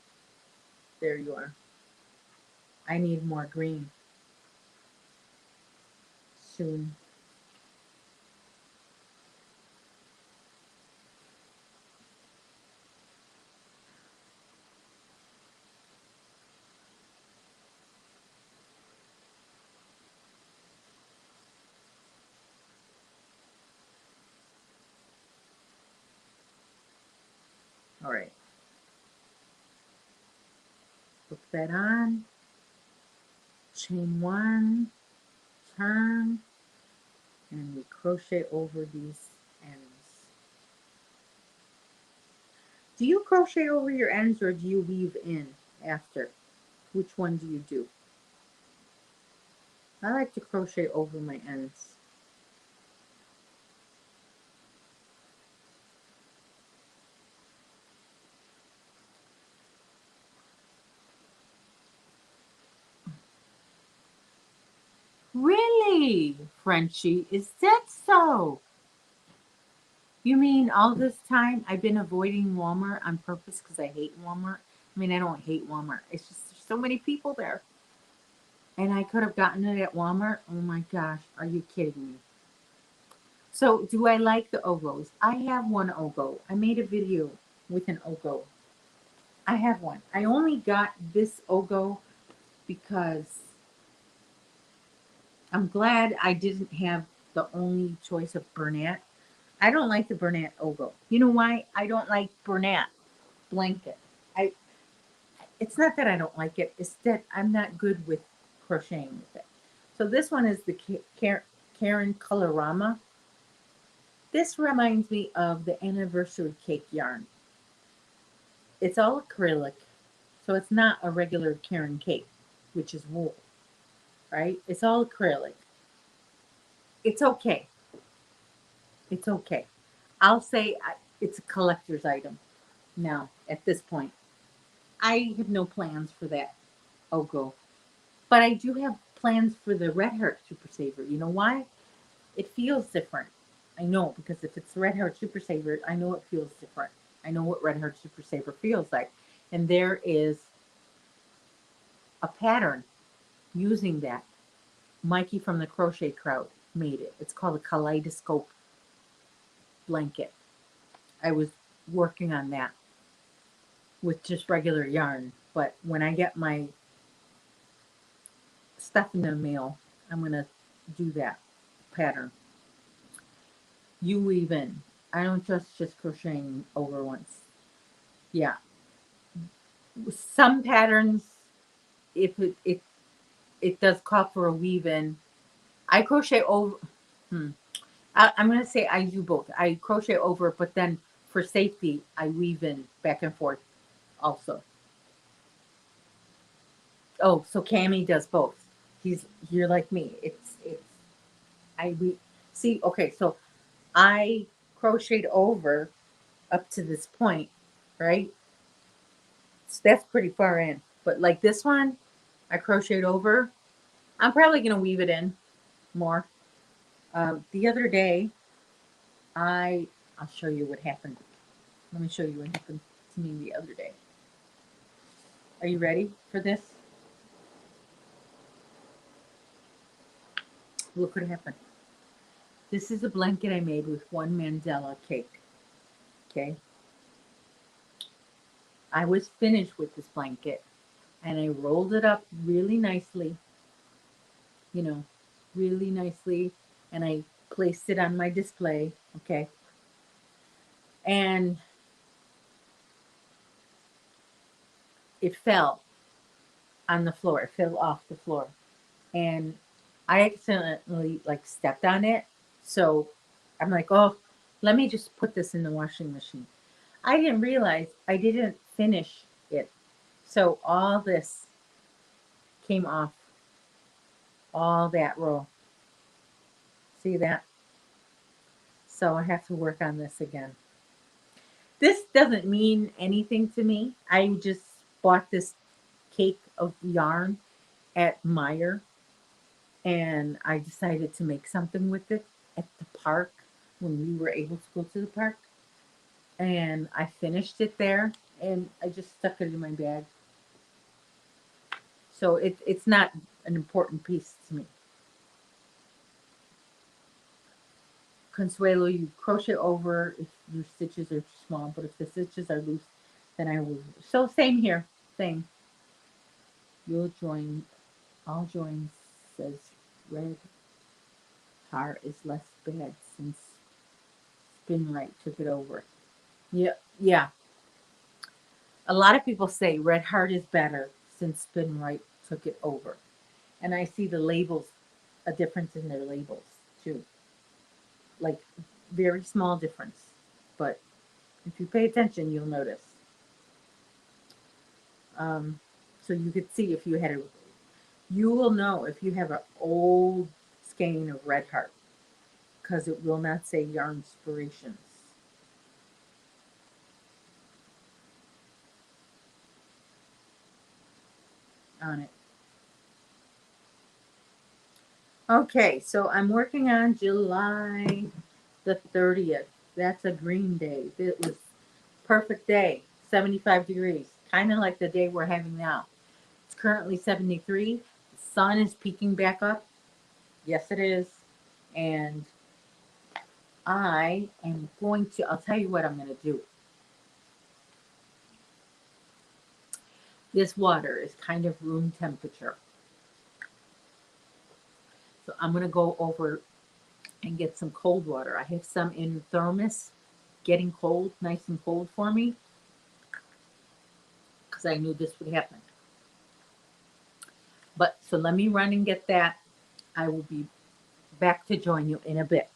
There you are. I need more green soon. All right. Hook that on. Chain 1, turn, and we crochet over these ends. Do you crochet over your ends or do you weave in after? Which one do you do? I like to crochet over my ends. Really, Frenchie? Is that so? You mean all this time I've been avoiding Walmart on purpose because I hate Walmart? I mean, I don't hate Walmart. It's just there's so many people there. And I could have gotten it at Walmart. Oh my gosh, are you kidding me? So, do I like the Ogos? I have one Ogo. I made a video with an Ogo. I have one. I only got this Ogo because I'm glad I didn't have the only choice of Bernat. I don't like the Bernat Ogo. You know why? I don't like Bernat blanket. I. It's not that I don't like it. It's that I'm not good with crocheting with it. So this one is the Karen Colorama. This reminds me of the anniversary cake yarn. It's all acrylic, so it's not a regular Karen cake, which is wool, right? It's all acrylic. It's okay. It's okay. I'll say it's a collector's item now at this point. I have no plans for that Ogo, but I do have plans for the Red Heart Super Saver. You know why? It feels different. I know, because if it's Red Heart Super Saver, I know it feels different. I know what Red Heart Super Saver feels like. And there is a pattern using that. Mikey from the Crochet Crowd made it. It's called a kaleidoscope blanket. I was working on that with just regular yarn. But when I get my stuff in the mail, I'm going to do that pattern. You weave in. I don't just crocheting over once. Yeah. Some patterns, if it does call for a weave in. I crochet over. Hmm. I'm going to say I do both. I crochet over, but then for safety, I weave in back and forth also. Oh, so Cammy does both. You're like me. It's I we see. Okay, so I crocheted over up to this point, right? So that's pretty far in. But like this one, I crocheted over. I'm probably gonna weave it in more. The other day, I'll show you what happened. Let me show you what happened to me the other day. Are you ready for this? Look what happened. This is a blanket I made with one Mandela cake. Okay. I was finished with this blanket and I rolled it up really nicely, you know, really nicely, and I placed it on my display. Okay. And it fell on the floor. It fell off the floor. And I accidentally like stepped on it. So I'm like, oh, let me just put this in the washing machine. I didn't realize I didn't finish it. So all this came off, all that row. See that? So I have to work on this again. This doesn't mean anything to me. I just bought this cake of yarn at Meyer and I decided to make something with it at the park when we were able to go to the park. And I finished it there and I just stuck it in my bag. So it's not an important piece to me. Consuelo, you crochet over if your stitches are too small, but if the stitches are loose, then I will. So same here, same. You'll join, all join, says red heart is less bad since Spin Right took it over. Yeah, yeah. A lot of people say red heart is better since Spin Right took it over. And I see the labels, a difference in their labels too. Like very small difference. But if you pay attention, you'll notice. Um, so you could see if you had a, you will know if you have an old skein of red heart because it will not say yarn inspirations on it. Okay, so I'm working on July the 30th. That's a green day. It was perfect day, 75 degrees, kind of like the day we're having now. It's currently 73. The sun is peeking back up. Yes, it is. And I am going to, I'll tell you what I'm going to do. This water is kind of room temperature. So I'm going to go over and get some cold water. I have some in the thermos getting cold, nice and cold for me, because I knew this would happen. But so let me run and get that. I will be back to join you in a bit.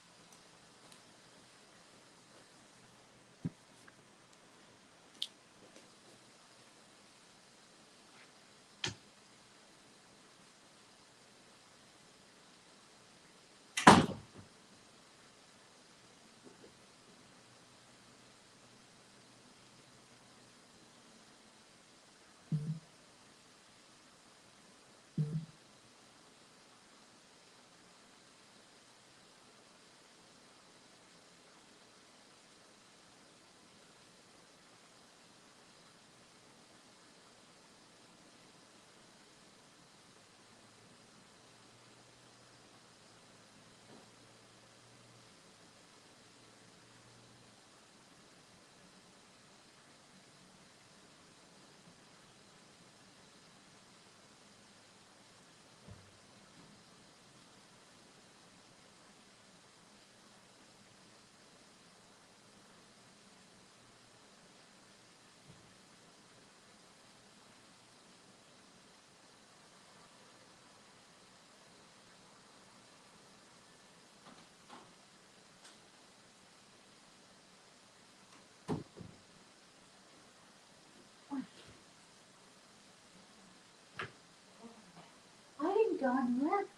gone left.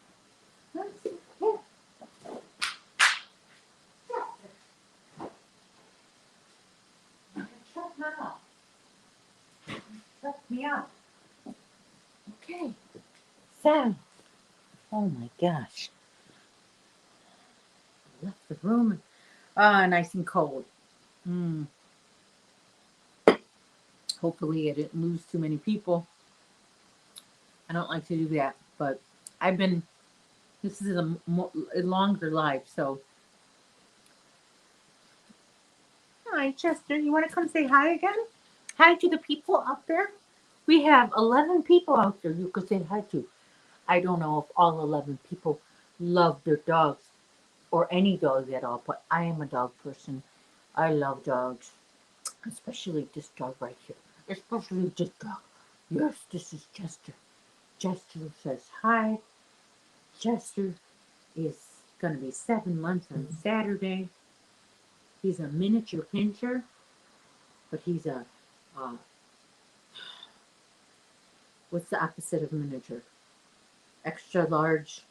Let's see. Here. Check me out. Check me out. Okay. So, oh my gosh. Left the room. Ah, nice and cold. Hopefully I didn't lose too many people. I don't like to do that, but this is a longer live, so. Hi, Chester. You want to come say hi again? Hi to the people out there. We have 11 people out there you could say hi to. I don't know if all 11 people love their dogs or any dogs at all, but I am a dog person. I love dogs, especially this dog right here. Especially this dog. Yes, this is Chester. Chester says hi. Chester is going to be 7 months on Saturday. He's a miniature pincher, but he's uh, what's the opposite of miniature? Extra large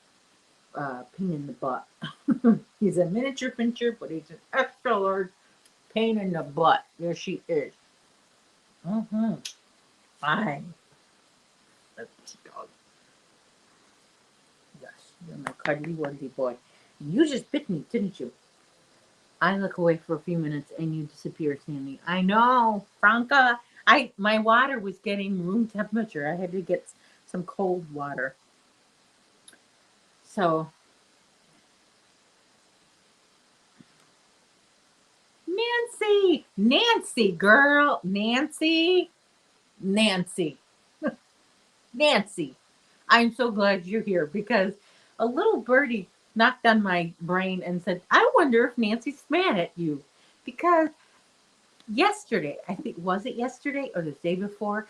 pain in the butt. He's a miniature pincher, but he's an extra large pain in the butt. There she is. Fine. That's a dog. Yes, you're my cuddly wuddly boy. You just bit me, didn't you? I look away for a few minutes and you disappear, Sandy. I know, Franca. My water was getting room temperature. I had to get some cold water. So, Nancy, girl, Nancy. Nancy. I'm so glad you're here because a little birdie knocked on my brain and said, I wonder if Nancy's mad at you. Because yesterday, I think, was it yesterday or the day before?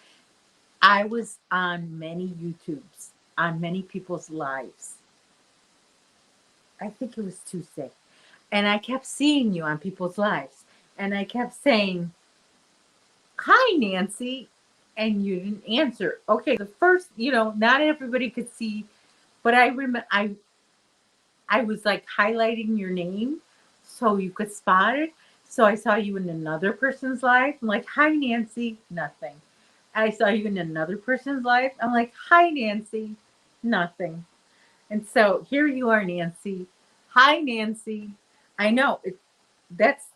I was on many YouTubes, on many people's lives. I think it was Tuesday. And I kept seeing you on people's lives. And I kept saying, hi, Nancy. And you didn't answer. Okay, the first, not everybody could see, but I remember I was like highlighting your name so you could spot it. So I saw you in another person's life. I'm like, hi, Nancy. Nothing. I saw you in another person's life. I'm like, hi, Nancy. Nothing. And so here you are, Nancy. Hi, Nancy. I know that's,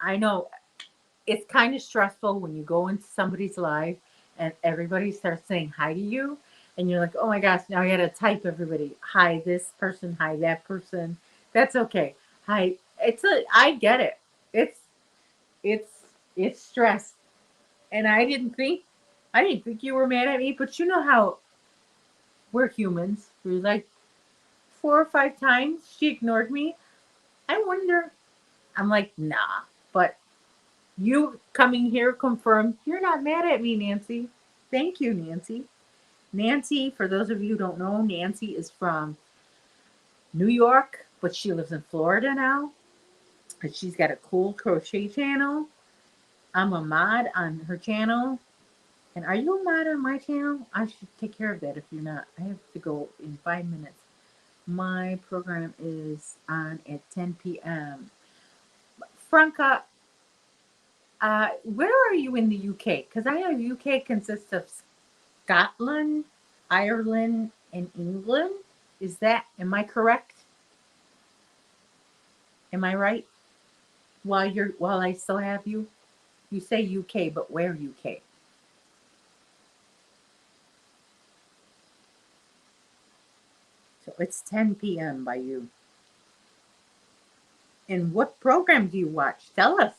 I know it's kind of stressful when you go into somebody's life and everybody starts saying hi to you. And you're like, oh my gosh, now I got to type everybody. Hi, this person. Hi, that person. That's okay. Hi. I get it. It's, it's, it's stress. And I didn't think you were mad at me, but you know how we're humans. We're like 4 or 5 times she ignored me. I wonder. I'm like, nah. But you coming here confirmed you're not mad at me, Nancy. Thank you, Nancy. Nancy, for those of you who don't know, Nancy is from New York, but she lives in Florida now. And she's got a cool crochet channel. I'm a mod on her channel. And are you a mod on my channel? I should take care of that if you're not. I have to go in 5 minutes. My program is on at 10 p.m. Franca, where are you in the UK? Because I know UK consists of Scotland, Ireland, and England. Am I correct? Am I right? While I still have you? You say UK, but where UK? So it's 10 p.m. by you. And what program do you watch? Tell us.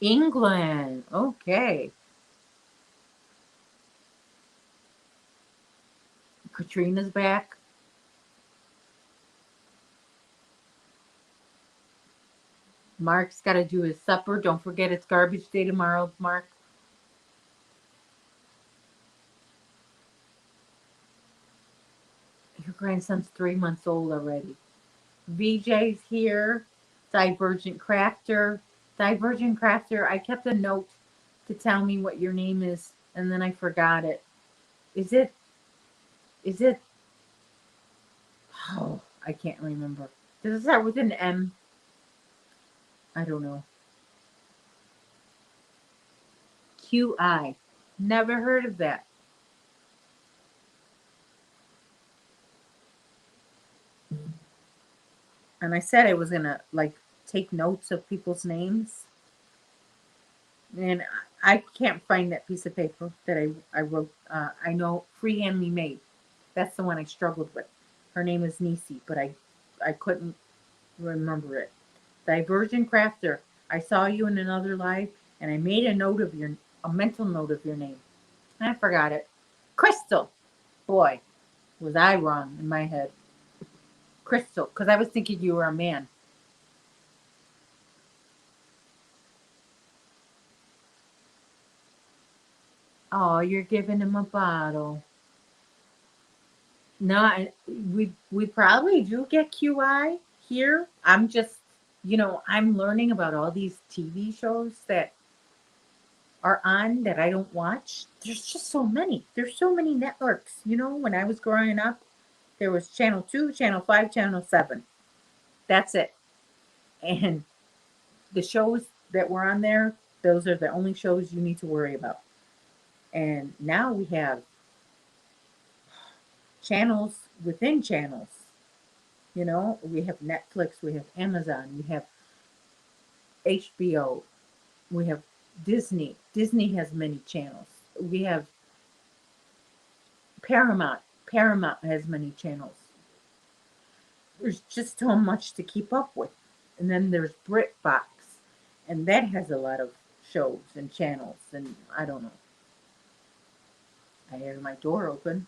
England. Okay. Katrina's back. Mark's got to do his supper. Don't forget it's garbage day tomorrow, Mark. Your grandson's 3 months old already. VJ's here. Divergent Crafter. Divergent Crafter, I kept a note to tell me what your name is, and then I forgot it. Is it Is it? Oh, I can't remember. Does it start with an M? I don't know. QI. Never heard of that. And I said I was gonna like take notes of people's names, and I can't find that piece of paper that I wrote. I know Freehand Me Made. That's the one I struggled with. Her name is Nisi, but I couldn't remember it. Divergent Crafter. I saw you in another live, and I made a mental note of your name. I forgot it. Crystal. Boy, was I wrong in my head. Crystal, because I was thinking you were a man. Oh, you're giving him a bottle. No, we probably do get QI here. I'm just, I'm learning about all these TV shows that are on that I don't watch. There's just so many. There's so many networks. When I was growing up, there was Channel 2, Channel 5, Channel 7. That's it. And the shows that were on there, those are the only shows you need to worry about. And now we have channels within channels. We have Netflix, we have Amazon, we have HBO, we have Disney. Disney has many channels. We have Paramount. Paramount has many channels. There's just so much to keep up with. And then there's BritBox, and that has a lot of shows and channels, and I don't know. I hear my door open.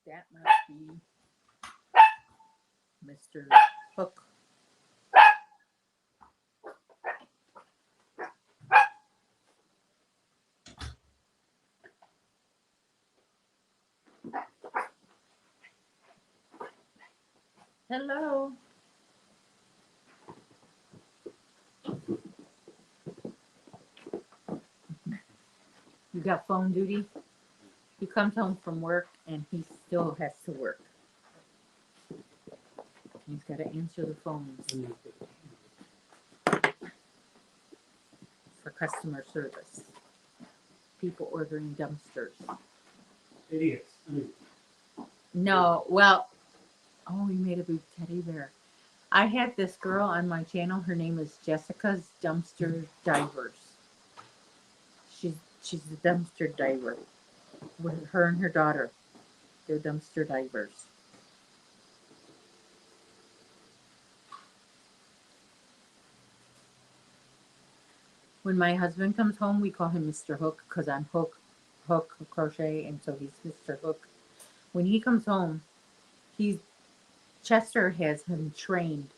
That must be Mr. Hook. Hello. You got phone duty? He comes home from work and he still has to work. He's got to answer the phones for customer service. People ordering dumpsters. Idiots. No, well, oh, we made a big teddy bear. I had this girl on my channel. Her name is Jessica's Dumpster Divers. She's the dumpster diver. With her and her daughter, they're dumpster divers. When my husband comes home, we call him Mr. Hook because I'm Hook Crochet, and so he's Mr. Hook. When he comes home, Chester has him trained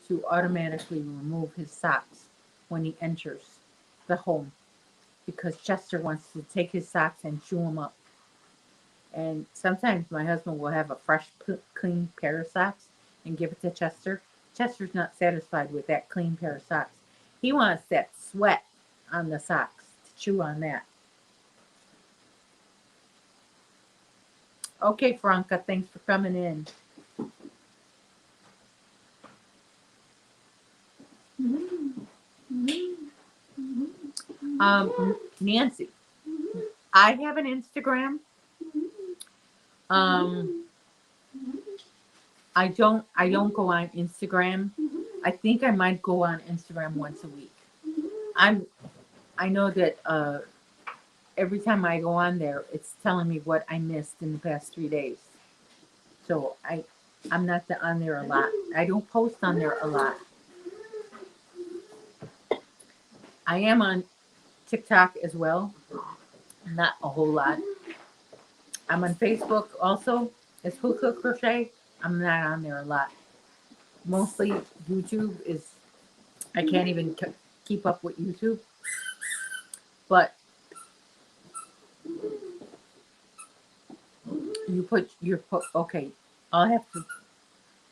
to automatically remove his socks when he enters the home because Chester wants to take his socks and chew them up. And sometimes my husband will have a fresh, clean pair of socks and give it to Chester. Chester's not satisfied with that clean pair of socks. He wants that sweat on the socks to chew on that. Okay, Franca, thanks for coming in. Nancy, I have an Instagram. I don't go on Instagram. I think I might go on Instagram once a week. I know that every time I go on there, it's telling me what I missed in the past 3 days. So I'm not on there a lot. I don't post on there a lot. I am on TikTok as well. Not a whole lot. I'm on Facebook also. It's Hookah Crochet. I'm not on there a lot. Mostly YouTube is, I can't even keep up with YouTube. But okay. I'll have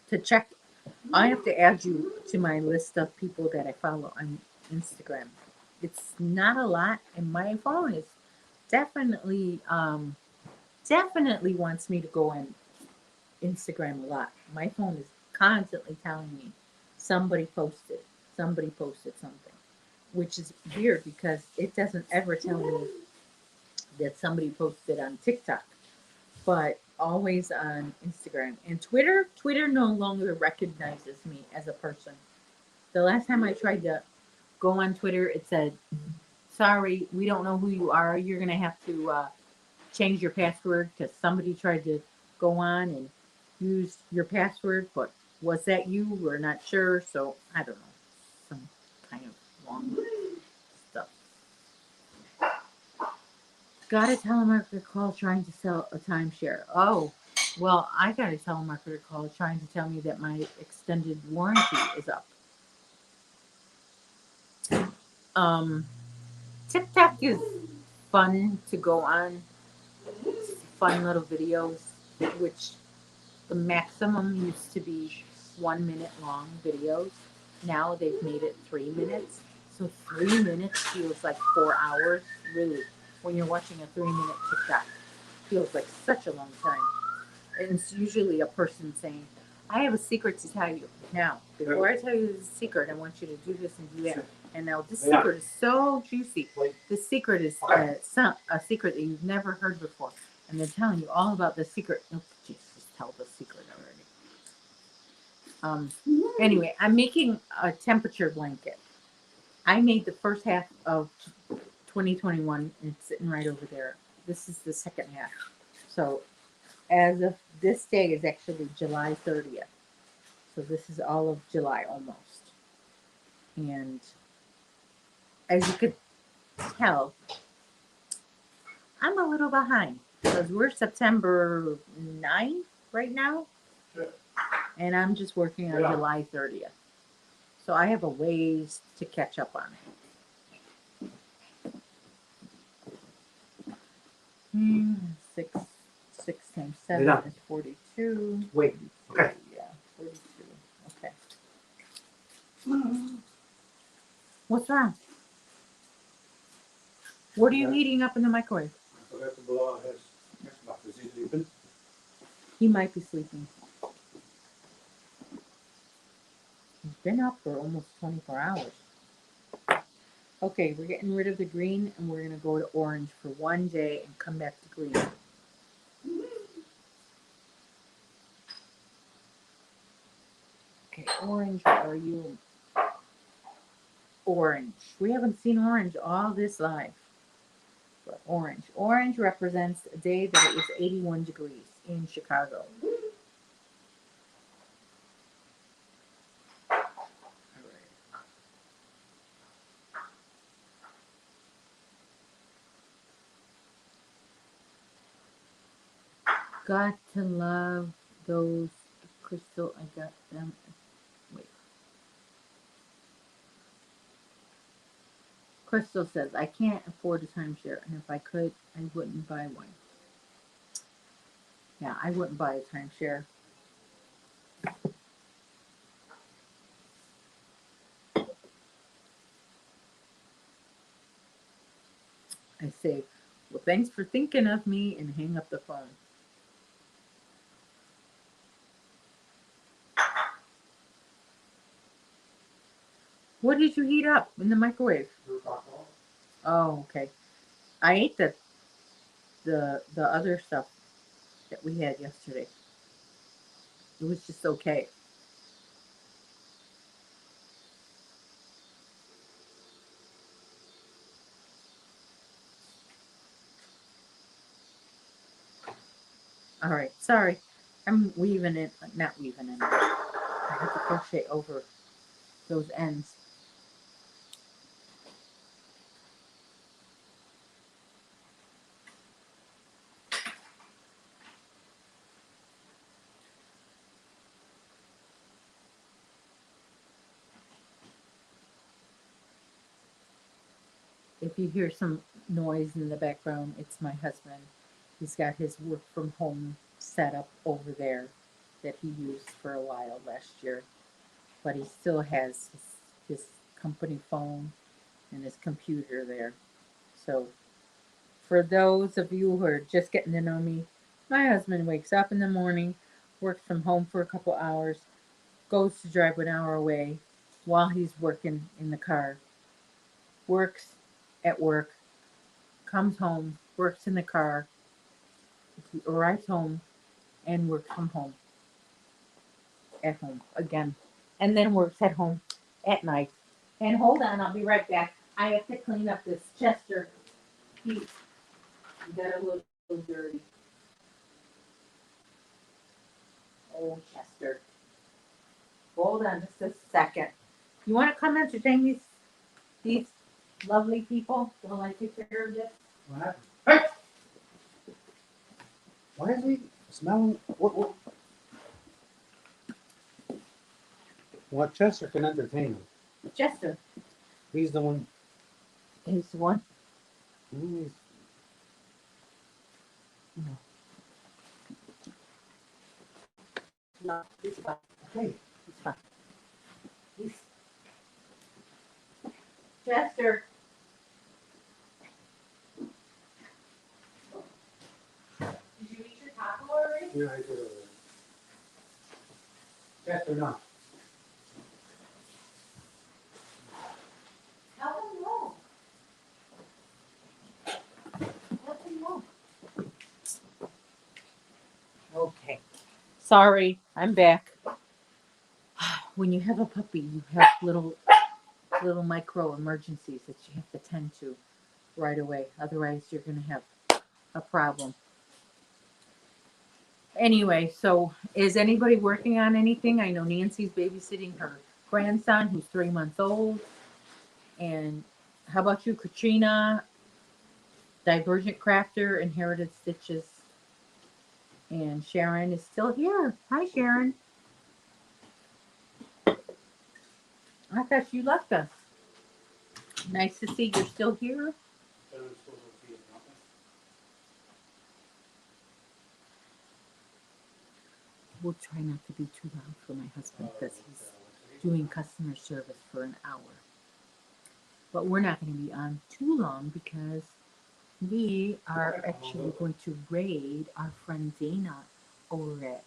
to check. I have to add you to my list of people that I follow on Instagram. it's not a lot, and my phone is definitely definitely wants me to go on Instagram a lot. My phone is constantly telling me somebody somebody posted something, which is weird because it doesn't ever tell me that somebody posted on TikTok, but always on Instagram and Twitter. Twitter no longer recognizes me as a person. The last time I tried to go on Twitter, it said, "Sorry, we don't know who you are. You're gonna have to change your password because somebody tried to go on and use your password, but was that you? We're not sure." So I don't know, some kind of long stuff. Got a telemarketer call trying to sell a timeshare. Oh, well, I got a telemarketer call trying to tell me that my extended warranty is up. Um, TikTok is fun to go on. It's fun little videos, which the maximum used to be 1 minute long videos. Now they've made it 3 minutes. So 3 minutes feels like 4 hours. Really, when you're watching a 3 minute TikTok, feels like such a long time. And it's usually a person saying, "I have a secret to tell you. Now, before I tell you the secret, I want you to do this and do that." And now this secret is so juicy. This secret is a secret that you've never heard before. And they're telling you all about the secret. Oh, Jesus, tell the secret already. Anyway, I'm making a temperature blanket. I made the first half of 2021 and it's sitting right over there. This is the second half. So as of this day is actually July 30th. So this is all of July almost. And as you could tell, I'm a little behind because we're September 9th right now. And I'm just working on July 30th. So I have a ways to catch up on it. Six times 7 is 42. Wait. Okay. Yeah, 42. Okay. What's wrong? What are you heating up in the microwave? I forgot to blow out his Xbox. Is he sleeping? He might be sleeping. He's been up for almost 24 hours. Okay, we're getting rid of the green and we're going to go to orange for one day and come back to green. Okay, orange, where are you? Orange. We haven't seen orange all this life. But orange. Orange represents a day that it was 81 degrees in Chicago. All right. Got to love those crystal. I got them. Wait. Crystal says, "I can't afford a timeshare, and if I could, I wouldn't buy one." Yeah, I wouldn't buy a timeshare. I say, "Well, thanks for thinking of me," and hang up the phone. What did you heat up in the microwave? Oh, okay. I ate the other stuff that we had yesterday. It was just okay. All right, sorry. I'm weaving it, not weaving it. I have to crochet over those ends. If you hear some noise in the background, it's my husband. He's got his work from home set up over there that he used for a while last year, but he still has his company phone and his computer there. So, for those of you who are just getting to know me, my husband wakes up in the morning, works from home for a couple hours, goes to drive 1 hour away while he's working in the car, works at work, comes home, works in the car, arrives home, and works from home at home again, and then works at home at night. And hold on, I'll be right back. I have to clean up this Chester. He got a little dirty. Oh, Chester. Hold on just a second. You want to come entertain these lovely people while I take care of this? What happened? Hey! Why is he smelling? What Chester can entertain him? Chester He's the one. is the one. He's, No, he's fine. hey, He's fine. He's Chester. Did you eat your taco already? yeah, I did. Chester, no. Tell him no. Let him know. Okay. Sorry, I'm back. When you have a puppy, you have little micro emergencies that you have to tend to right away. Otherwise, you're going to have a problem. Anyway, so is anybody working on anything? I know Nancy's babysitting her grandson who's 3 months old. And how about you, Katrina? Divergent Crafter, Inherited Stitches. And Sharon is still here. Hi, Sharon. I thought you left us. Nice to see you're still here. We'll try not to be too loud for my husband because he's doing customer service for an hour. But we're not going to be on too long because we are actually going to raid our friend Dana over at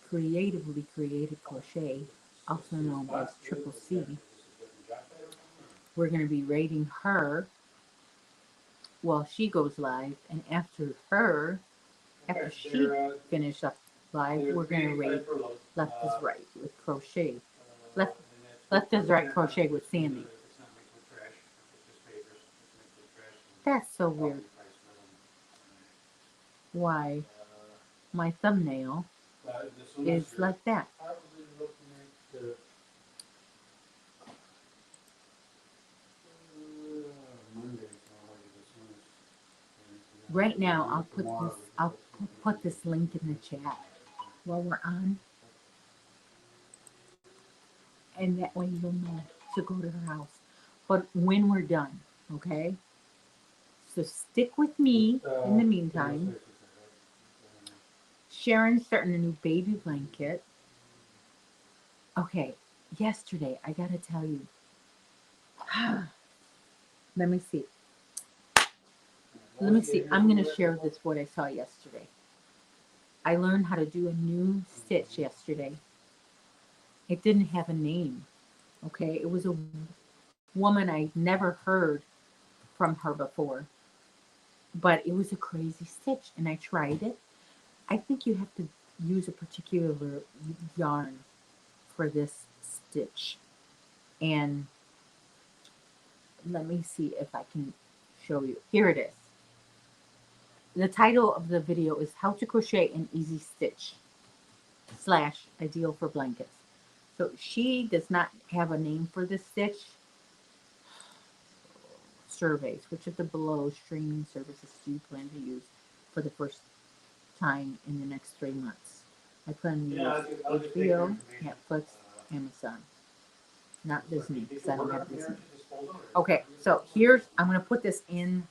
Creatively Creative Crochet, also known as Triple C. We're going to be raiding her while she goes live, and after she finishes up live, we're going to raid Left is Right with Crochet. Left is Right Crochet with Sandy. That's so weird. Why my thumbnail is like that. Right now, I'll put this link in the chat while we're on, and that way you'll know to go to her house. But when we're done, okay? So stick with me in the meantime. Sharon's starting a new baby blanket. Okay, yesterday, I gotta tell you. Let me see. I'm gonna share this what I saw yesterday. I learned how to do a new stitch yesterday. It didn't have a name. Okay, it was a woman I never heard from her before, but it was a crazy stitch, and I tried it. I think you have to use a particular yarn for this stitch, and let me see if I can show you. Here it is. The title of the video is How to Crochet an Easy Stitch / Ideal for Blankets. So she does not have a name for this stitch. Surveys. Which of the below streaming services do you plan to use for the first time in the next 3 months? I plan to use HBO, Netflix, Amazon. Not Disney, because I don't have Disney. Okay, so I'm going to put this in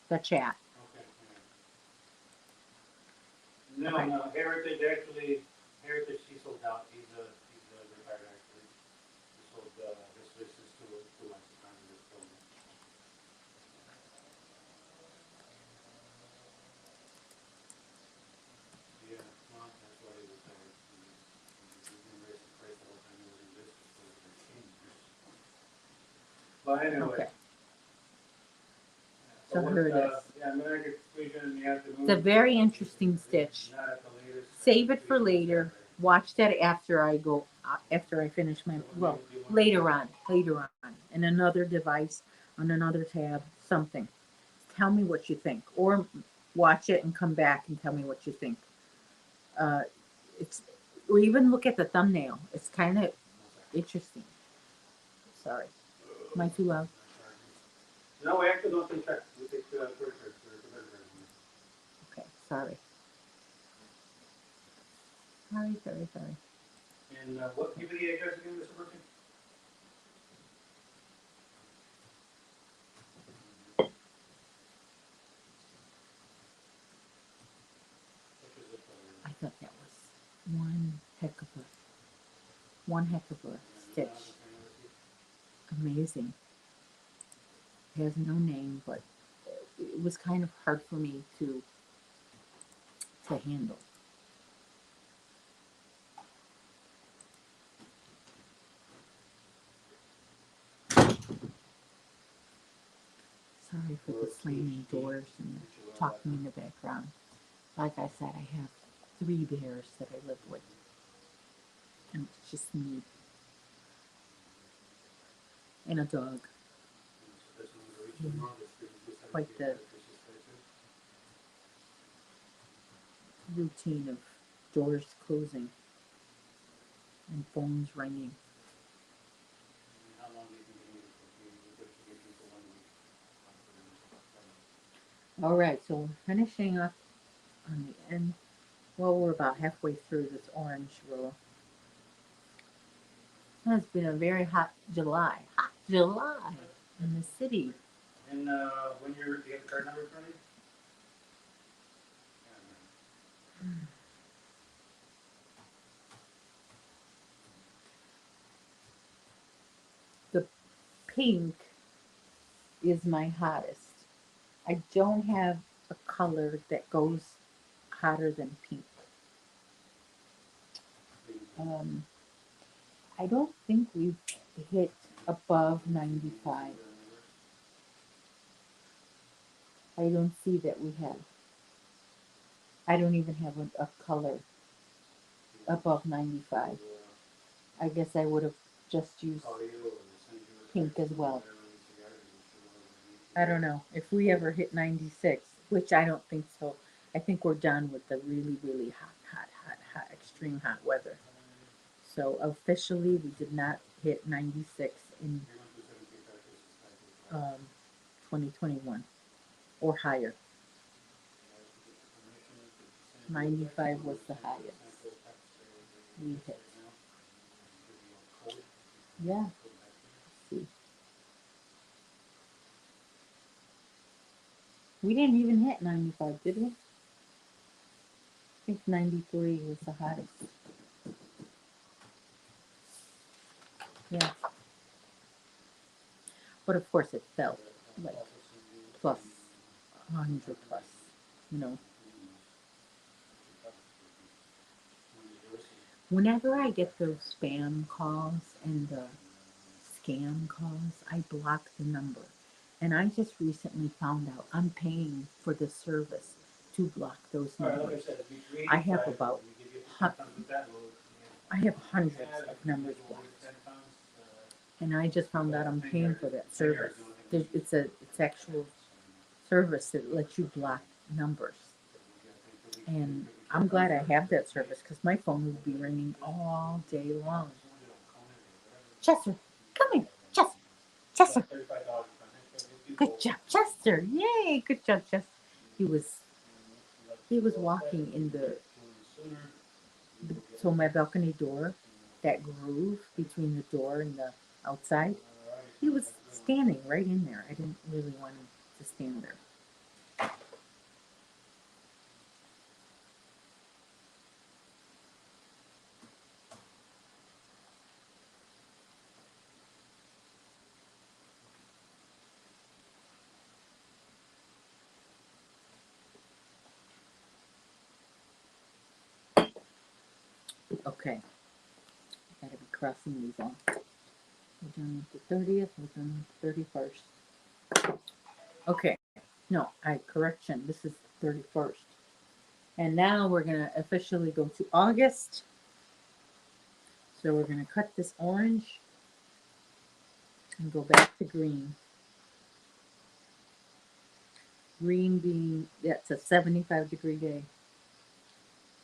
the chat. No, Heritage he sold out. He's a retired actually. He sold his business to like the time of this building. But anyway. Okay. So So here it is. yeah, I'm gonna get completion in the afternoon. It's a very interesting stitch. Not at the latest. Save it for later. Watch that after I go, after I finish my, well, later on, in another device, on another tab, something. Tell me what you think, or watch it and come back and tell me what you think. Uh, it's, or even look at the thumbnail. It's kind of interesting. Sorry, am I too loud? No, we actually don't take checks. We take credit cards. Okay, sorry. Sorry. And what? Give me the address again, Mr. Murphy. I thought that was one heck of a stitch. Amazing. It has no name, but it was kind of hard for me to handle. Sorry for the slamming doors and the talking in the background. Like I said, I have 3 bears that I live with. And it's just me. And a dog. Quite the routine of doors closing and phones ringing. All right, so we're finishing up on the end. Well, we're about halfway through this orange row. It's been a very hot July. Hot July in the city. And when you're, do you have the card number for me? The pink is my hottest. I don't have a color that goes hotter than pink. I don't think we've hit above 95. I don't see that we have. I don't even have a color above 95. I guess I would have just used pink as well. I don't know if we ever hit 96, which I don't think so. I think we're done with the really, really hot, extreme hot weather. So officially, we did not hit 96 in 2021 or higher. 95 was the highest we hit. Yeah. See. We didn't even hit 95, did we? I think 93 was the hottest. Yeah. But of course it felt like plus 100 plus, you know. Whenever I get those spam calls and the scam calls, I block the number. And I just recently found out I'm paying for the service to block those numbers. I have about I have hundreds of numbers blocked. And I just found out I'm paying for that service. It's actual service that lets you block numbers. And I'm glad I have that service because my phone would be ringing all day long. Chester, come here. Chester. Good job, Chester. Yay, good job, Chester. He was walking in so my balcony door, that groove between the door and the outside, he was standing right in there. I didn't really want him to stand there. Okay, gotta be crossing these off. done with the 30th, we're done with the 31st. Okay, no, correction, this is the 31st. And now we're gonna officially go to August. So we're gonna cut this orange and go back to green. Green being, that's a 75-degree day.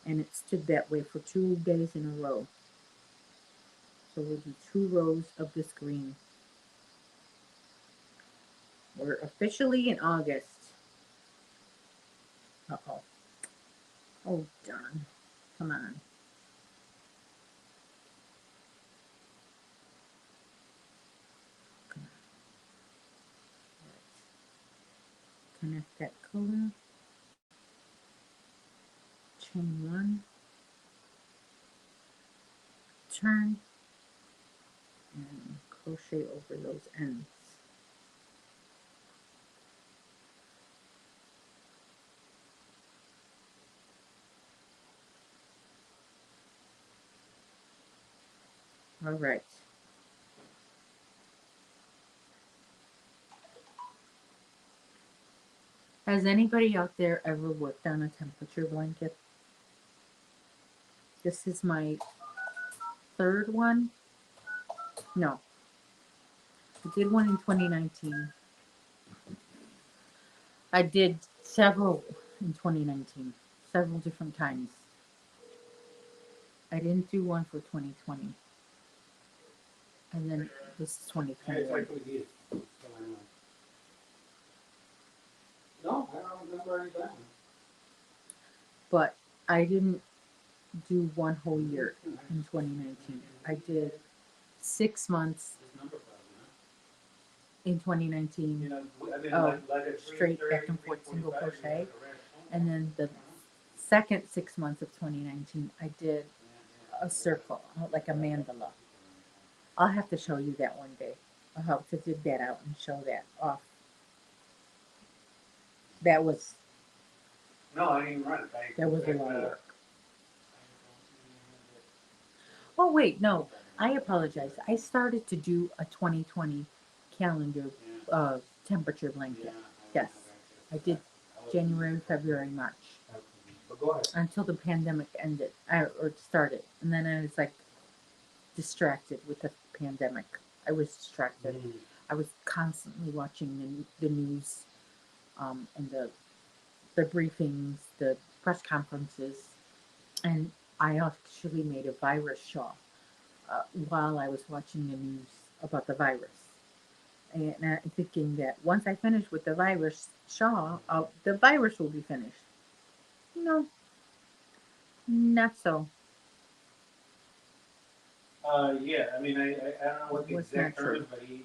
And it stood that way for 2 days in a row. So we'll do 2 rows of this green. We're officially in August. Uh-oh. Oh, darn. Come on. Come on. Let's connect that color. Chain 1. Turn. And crochet over those ends. All right. Has anybody out there ever worked on a temperature blanket? This is my 3rd one. No, I did one in 2019. I did several in 2019, several different times. I didn't do one for 2020. And then this is 2021. No, I don't remember any time. But I didn't do one whole year in 2019. I did 6 months in 2019 of straight back and forth single crochet. And then the second 6 months of 2019, I did a circle, like a mandala. I'll have to show you that one day. I'll have to dig that out and show that off. That was, No, I didn't run it. that was a lot of work. Oh, wait, no, I apologize. I started to do a 2020 calendar temperature blanket. Yes, I did January, February, March. But go ahead. Until the pandemic ended, or started. And then I was like distracted with the pandemic. I was distracted. I was constantly watching the news and the briefings, the press conferences. And I actually made a virus shawl while I was watching the news about the virus. And I'm thinking that once I finish with the virus shawl, the virus will be finished. No, not so. Yeah, I mean, I don't know what the Was not exact term true. is, but he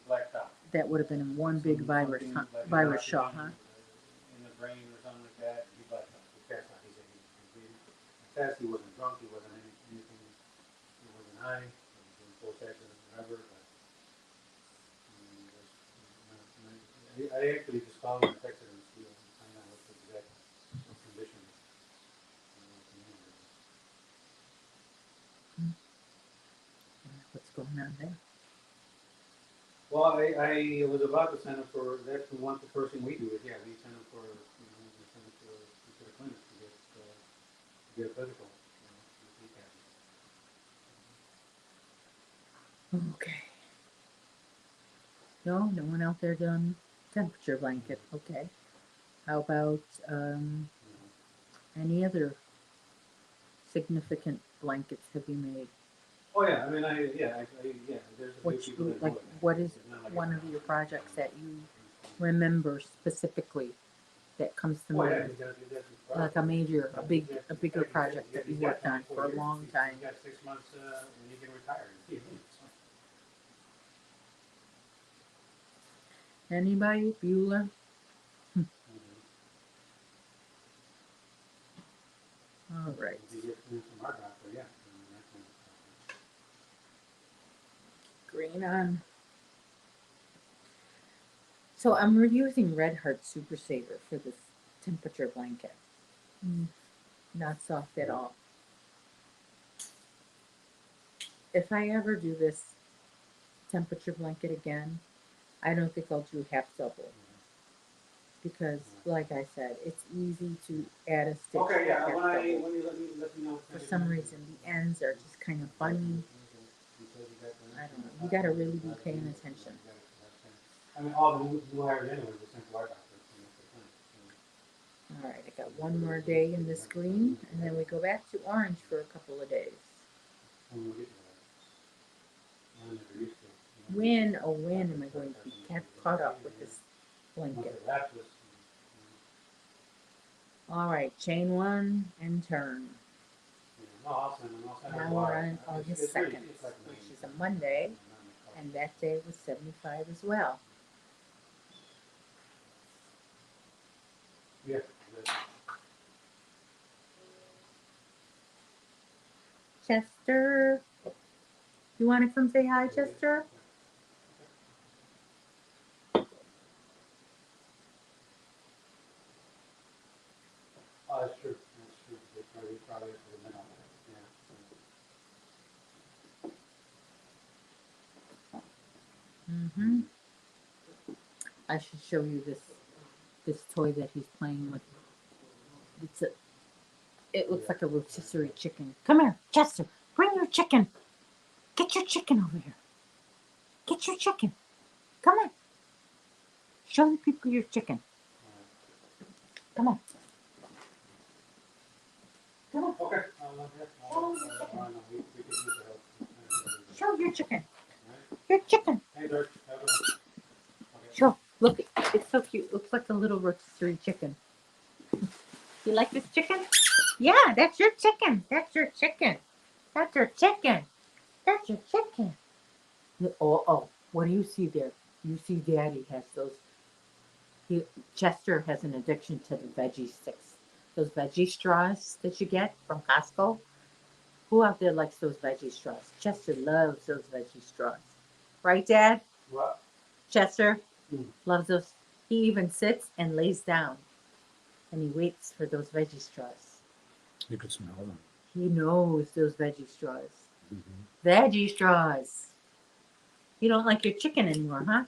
blacked out. That would have been one big virus, Something huh? like an Virus shawl, oxygen, huh? in the brain or something like that. He blacked out. He passed out. He said he passed. He wasn't drunk. He wasn't anything. He wasn't high. He was doing full sex or whatever. But I actually just called him and texted him to see find out what the exact condition is. What's going on there? Well, I was about to send him for, that's the first thing we do is, yeah, we send him for, we send him to the clinic to get a physical. Okay. No one out there done temperature blanket. Okay. How about any other significant blankets have you made? Oh, yeah, I mean, yeah, there's a few Which, people that do like, it. what is It's not like one it's of not your like- projects that you remember specifically that comes to Oh, yeah, mind? he's got Like a bigger project that you worked on for a long time. You got 6 months when you can retire. Anybody? Bueller? All right. Green on. So I'm using Red Heart Super Saver for this temperature blanket. Not soft at all. If I ever do this temperature blanket again. I don't think I'll do half double because, like I said, it's easy to add a stitch Okay, to yeah, half when double. you let me know. For some reason, the ends are just kind of funny. I don't know. You got to really be paying attention. I mean, all the new hires anyway, we sent to our doctor. All right, I got one more day in this green, and then we go back to orange for a couple of days. When, oh, when am I going to be caught up with this blanket? All right, chain one and turn. Now we're on August 2nd, which is a Monday, and that day was 75 as well. Yeah. Chester, you want to come say hi, Chester? Oh, that's true. That's true. They probably for the minute. Yeah. Mm-hmm. I should show you this toy that he's playing with. It looks like a rotisserie chicken. Come here, Chester. Bring your chicken. Get your chicken over here. Get your chicken. Come on. Show the people your chicken. Come on. Come on. Okay. Show your chicken. Your chicken. Hey, Dirk. Show. Look, it's so cute. Looks like a little rotisserie chicken. You like this chicken? Yeah, that's your chicken. That's your chicken. That's your chicken. That's your chicken. Oh, what do you see there? You see Daddy has those. Chester has an addiction to the veggie sticks. Those veggie straws that you get from Costco. Who out there likes those veggie straws? Chester loves those veggie straws. Right, Dad? What? Chester loves those. He even sits and lays down and he waits for those veggie straws. You could smell them. He knows those veggie straws. Mm-hmm. Veggie straws. You don't like your chicken anymore, huh?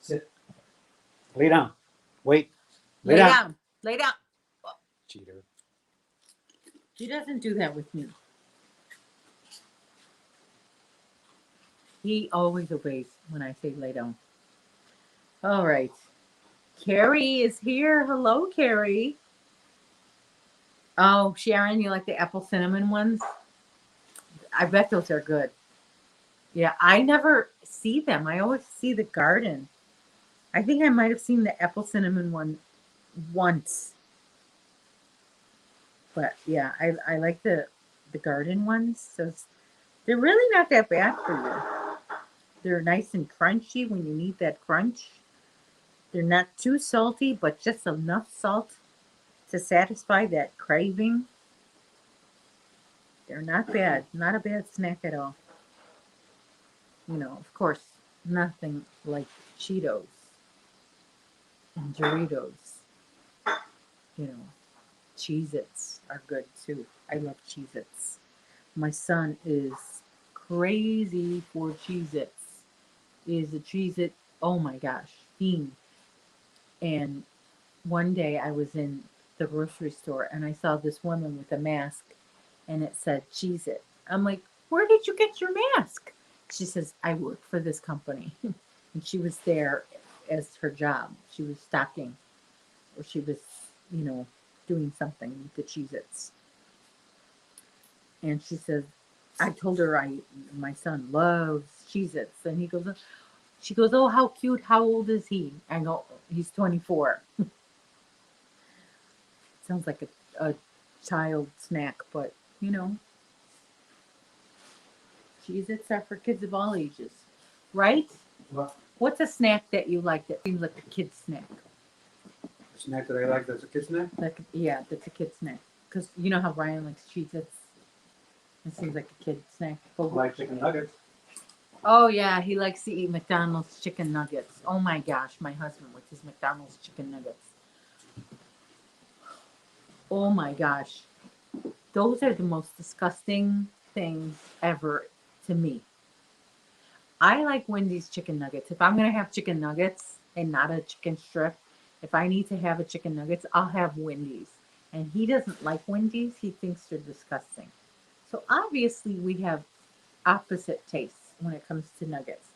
Sit. Lay down. Wait. Lay down. Lay down. Cheater. He doesn't do that with me. He always obeys when I say lay down. All right. Carrie is here. Hello, Carrie. Oh, Sharon, you like the apple cinnamon ones? I bet those are good. Yeah, I never see them. I always see the garden. I think I might have seen the apple cinnamon one once. But yeah, I like the garden ones. So they're really not that bad for you. They're nice and crunchy when you need that crunch. They're not too salty, but just enough salt to satisfy that craving. They're not bad. Not a bad snack at all. You know, of course, nothing like Cheetos and Doritos. You know, Cheez-Its are good too. I love Cheez-Its. My son is crazy for Cheez-Its. Is a Cheez-It, oh my gosh, fiend. And one day I was in the grocery store and I saw this woman with a mask and it said Cheez-It. I'm like, where did you get your mask? She says, I work for this company. And she was there as her job. She was stocking or she was, you know, doing something with the Cheez-Its. And she says, I told her my son loves Cheez-Its. And she goes, oh, how cute. How old is he? I go, he's 24. Sounds like a child snack, but you know, Cheez-Its are for kids of all ages, right? What? What's a snack that you like that seems like a kid snack? A snack that I like that's a kid snack? Yeah, that's a kid snack. Because you know how Ryan likes Cheez-Its? It seems like a kid snack. I like chicken nuggets. Oh yeah, he likes to eat McDonald's chicken nuggets. Oh my gosh, my husband with his McDonald's chicken nuggets. Oh my gosh. Those are the most disgusting things ever to me. I like Wendy's chicken nuggets. If I'm going to have chicken nuggets and not a chicken strip, if I need to have a chicken nuggets, I'll have Wendy's. And he doesn't like Wendy's. He thinks they're disgusting. So obviously we have opposite tastes when it comes to nuggets.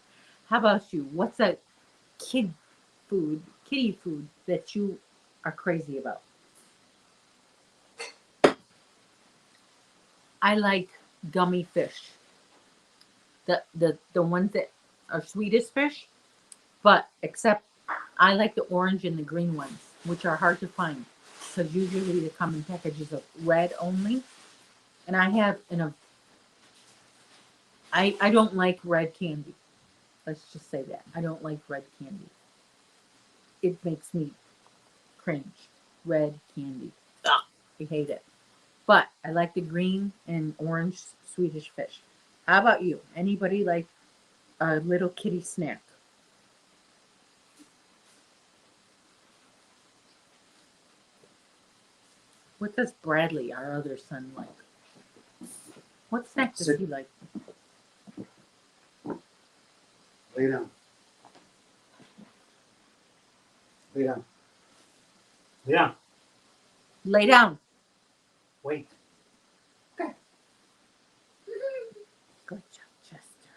How about you? What's a kitty food that you are crazy about? I like gummy fish. The ones that are Swedish fish, but except I like the orange and the green ones, which are hard to find because usually they come in packages of red only. And I have I don't like red candy. Let's just say that. I don't like red candy. It makes me cringe. Red candy. Ugh, I hate it. But I like the green and orange Swedish fish. How about you? Anybody like a little kitty snack? What does Bradley, our other son, like? What snack does he like? Lay down. Lay down. Yeah. Lay down. Wait. Good job, Chester.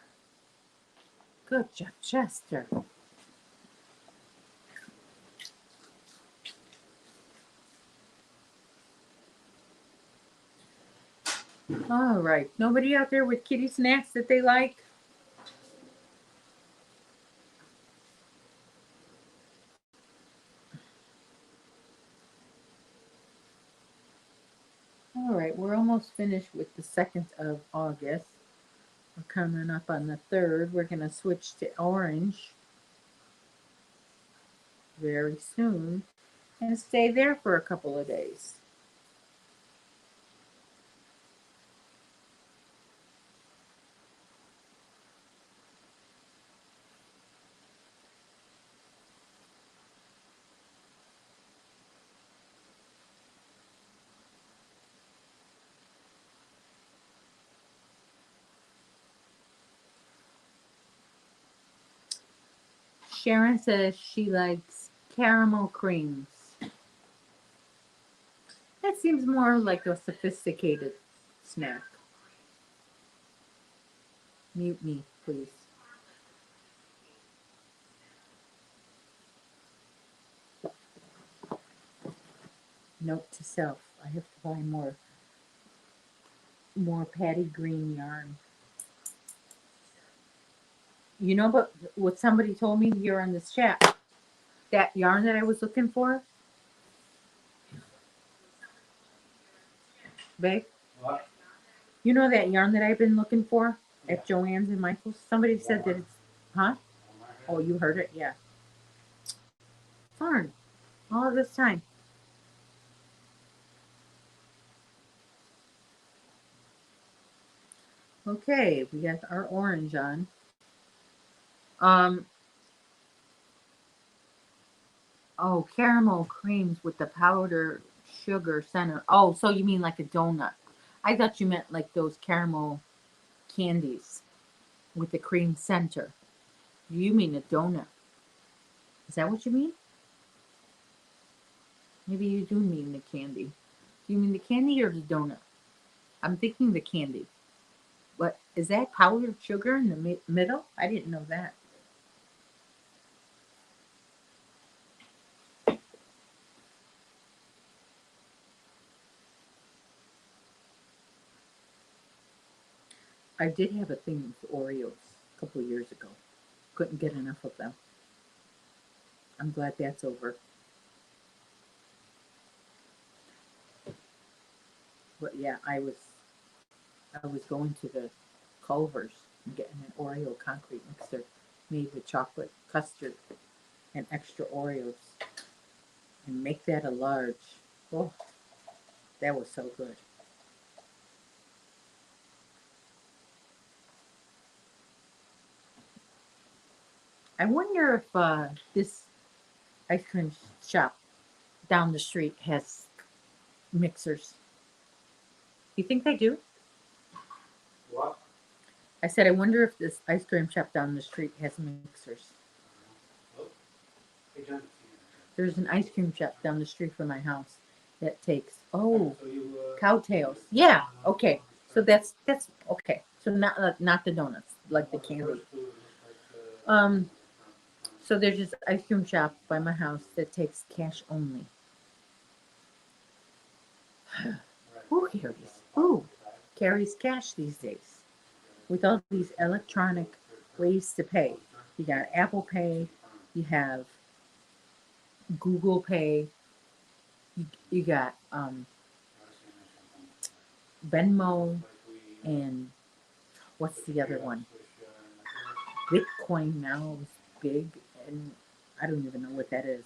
Good job, Chester. All right. Nobody out there with kitty snacks that they like? All right. We're almost finished with the 2nd of August. We're coming up on the 3rd. We're going to switch to orange very soon and stay there for a couple of days. Sharon says she likes caramel creams. That seems more like a sophisticated snack. Mute me, please. Note to self, I have to buy more Patty Green yarn. You know, but what somebody told me here on this chat, that yarn that I was looking for, babe, What? you know that yarn that I've been looking for at Joann's and Michael's? Somebody said that it's, huh? Oh, you heard it? Yeah. Darn. All this time. Okay, we got our orange on. Um, oh, caramel creams with the powder sugar center. Oh, so you mean like a donut? I thought you meant like those caramel candies with the cream center. You mean a donut? Is that what you mean? Maybe you do mean the candy. Do you mean the candy or the donut? I'm thinking the candy. But is that powdered sugar in the middle? I didn't know that. I did have a thing with Oreos a couple of years ago. Couldn't get enough of them. I'm glad that's over. But yeah, I was going to the Culver's and getting an Oreo concrete mixer made with chocolate custard and extra Oreos and make that a large. Oh, that was so good. I wonder if this ice cream shop down the street has mixers. You think they do? What? I said, I wonder if this ice cream shop down the street has mixers. Oh, hey, John. There's an ice cream shop down the street from my house that takes, So oh, you, cowtails. Yeah, okay. So that's okay. So not the donuts, like the candy. Um, so there's this ice cream shop by my house that takes cash only. Who carries? Who carries cash these days? With all these electronic ways to pay. You got Apple Pay, you have Google Pay, you got Venmo, and what's the other one? Bitcoin now is big, and I don't even know what that is.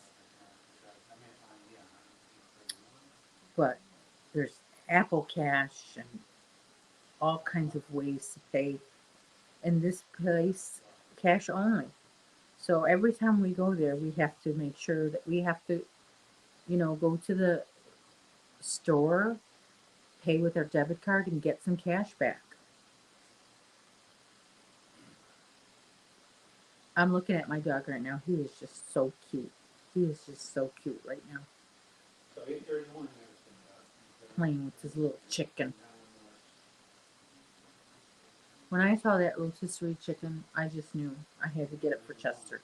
But there's Apple Cash and all kinds of ways to pay. And this place, cash only. So every time we go there, we have to make sure that we have to, go to the store, pay with our debit card, and get some cash back. I'm looking at my dog right now. He is just so cute. He is just so cute right now, So 8:31. playing with his little chicken. When I saw that rotisserie chicken, I just knew I had to get it for Chester.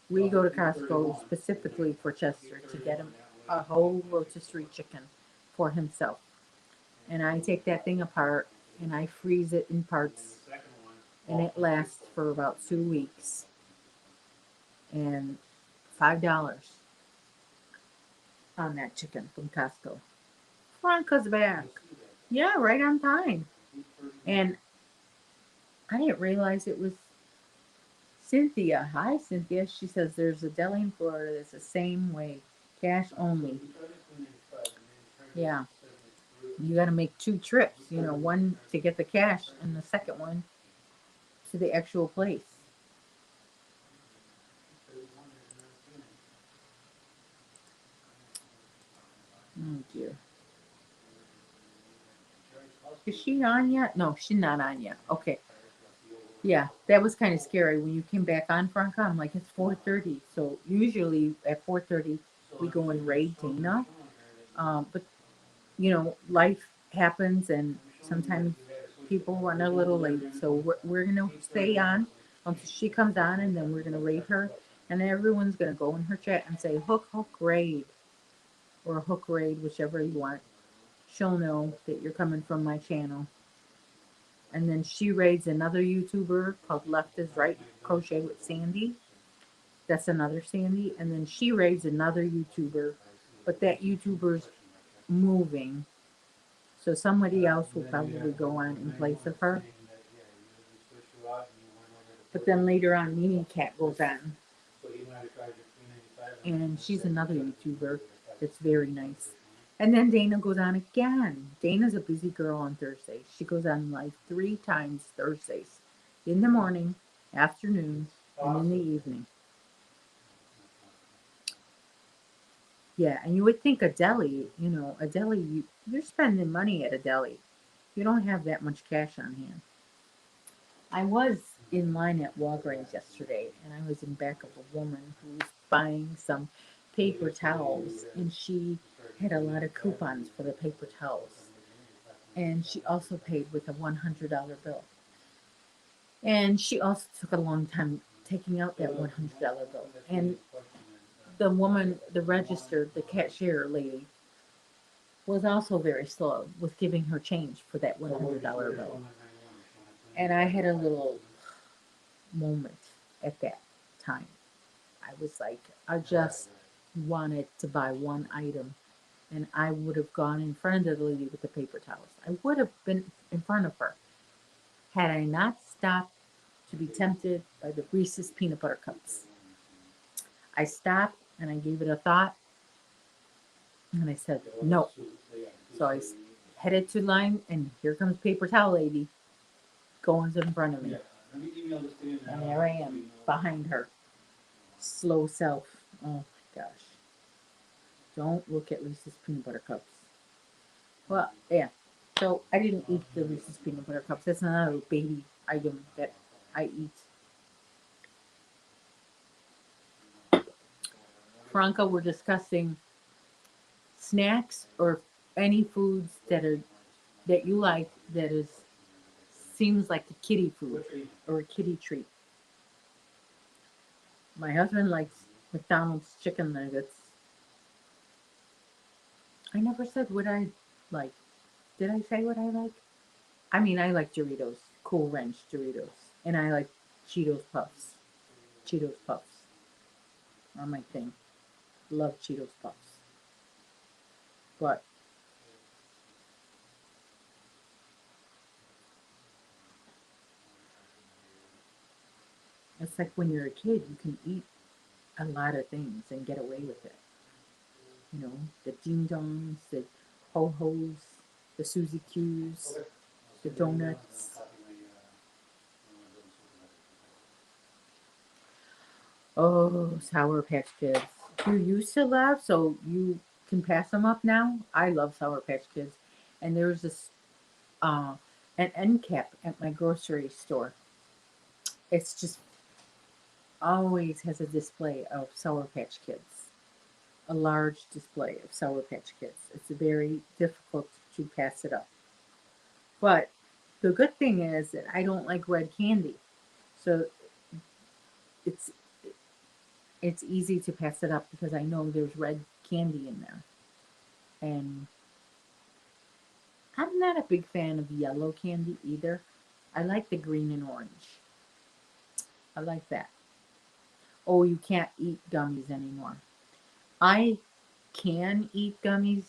We go to Costco specifically for Chester to get him a whole rotisserie chicken for himself. And I take that thing apart and I freeze it in parts, and it lasts for about 2 weeks. And $5 on that chicken from Costco. Franca's back. Yeah, right on time. And I didn't realize it was Cynthia. Hi, Cynthia. She says there's a deli in Florida that's the same way, cash only. Yeah. You got to make 2 trips, one to get the cash and the second one to the actual place. Oh dear. Is she on yet? No, she's not on yet. Okay. Yeah, that was kind of scary when you came back on, Franca. I'm like, it's 4:30. So usually at 4:30 we go and raid Dana. But life happens, and sometimes people run a little late. So we're gonna stay on until she comes on, and then we're gonna raid her, and everyone's gonna go in her chat and say hook raid or hook raid, whichever you want. She'll know that you're coming from my channel. And then she raids another YouTuber called Left is Right Crochet with Sandy. That's another Sandy. And then she raids another YouTuber, but that YouTuber's moving. So somebody else will probably go on in place of her. But then later on, Mimi Cat goes on. And she's another YouTuber that's very nice. And then Dana goes on again. Dana's a busy girl on Thursdays. She goes on live 3 times Thursdays. In the morning, afternoon, and in the evening. Yeah, and you would think a deli, you're spending money at a deli. You don't have that much cash on hand. I was in line at Walgreens yesterday, and I was in back of a woman who was buying some paper towels, and she had a lot of coupons for the paper towels. And she also paid with a $100 bill. And she also took a long time taking out that $100 bill. And the woman, the cashier lady, was also very slow with giving her change for that $100 bill. And I had a little moment at that time. I was like, I just wanted to buy one item, and I would have gone in front of the lady with the paper towels. I would have been in front of her had I not stopped to be tempted by the Reese's peanut butter cups. I stopped and I gave it a thought, and I said no. So I headed to line, and here comes paper towel lady going in front of me. And there I am behind her. Slow self. Oh my gosh. Don't look at Reese's peanut butter cups. Well, yeah. So I didn't eat the Reese's peanut butter cups. That's not a baby item that I eat. Franca, we're discussing snacks or any foods that you like that is seems like a kitty food or a kitty treat. My husband likes McDonald's chicken nuggets. I never said what I like. Did I say what I like? I mean, I like Doritos, Cool Ranch Doritos, and I like Cheetos Puffs. Cheetos Puffs are my thing. Love Cheetos Puffs. But it's like when you're a kid, you can eat a lot of things and get away with it. You know, the ding dongs, the ho hos, the Suzy Q's, the donuts. Oh, Sour Patch Kids. You used to love, so you can pass them up now. I love Sour Patch Kids. And there's this uh, an end cap at my grocery store. It's just always has a display of Sour Patch Kids, a large display of Sour Patch Kids. It's very difficult to pass it up. But the good thing is that I don't like red candy, so it's it's easy to pass it up because I know there's red candy in there. And I'm not a big fan of yellow candy either. I like the green and orange. I like that. Oh, you can't eat gummies anymore. I can eat gummies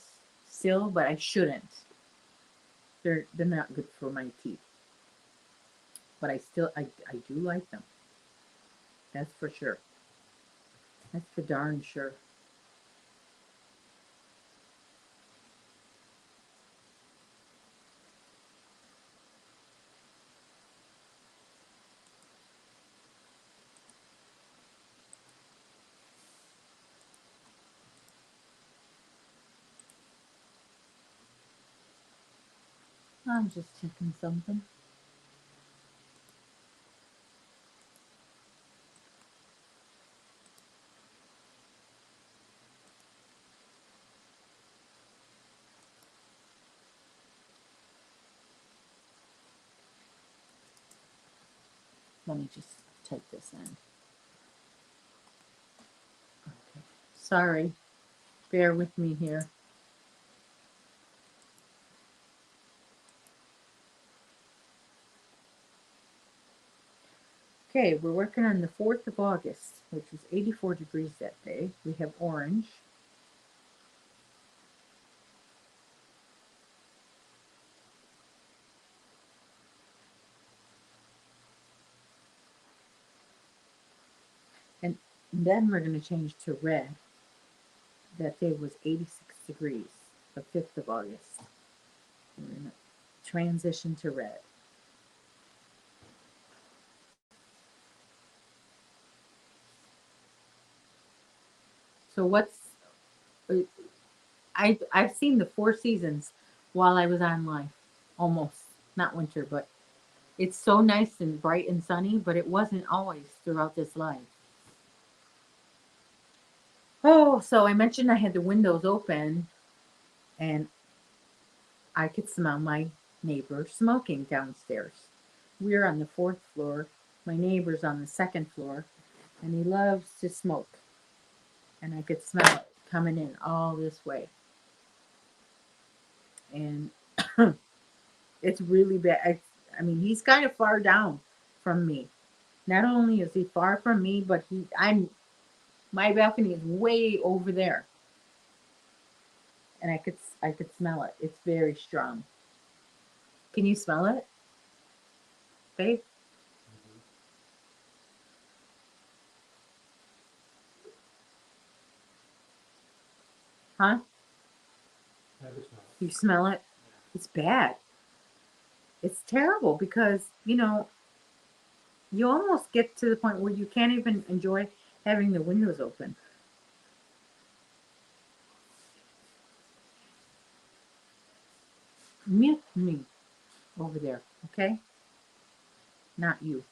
still, but I shouldn't. They're not good for my teeth. But I do like them. That's for sure. That's for darn sure. I'm just checking something. Let me just type this in. Okay. Sorry. Bear with me here. Okay, we're working on the 4th of August, which was 84 degrees that day. We have orange. And then we're going to change to red. That day was 86 degrees, the 5th of August. We're going to transition to red. So I've seen the 4 seasons while I was on live, almost not winter, but it's so nice and bright and sunny, but it wasn't always throughout this live. Oh, so I mentioned I had the windows open and I could smell my neighbor smoking downstairs. We're on the 4th floor. My neighbor's on the 2nd floor, and he loves to smoke. And I could smell it coming in all this way. And it's really bad. I mean, he's kind of far down from me. Not only is he far from me, but my balcony is way over there, and I could smell it. It's very strong. Can you smell it, babe? Huh? I just know. You smell it? It's bad. It's terrible because, you almost get to the point where you can't even enjoy having the windows open. Mute me over there, okay? Not you.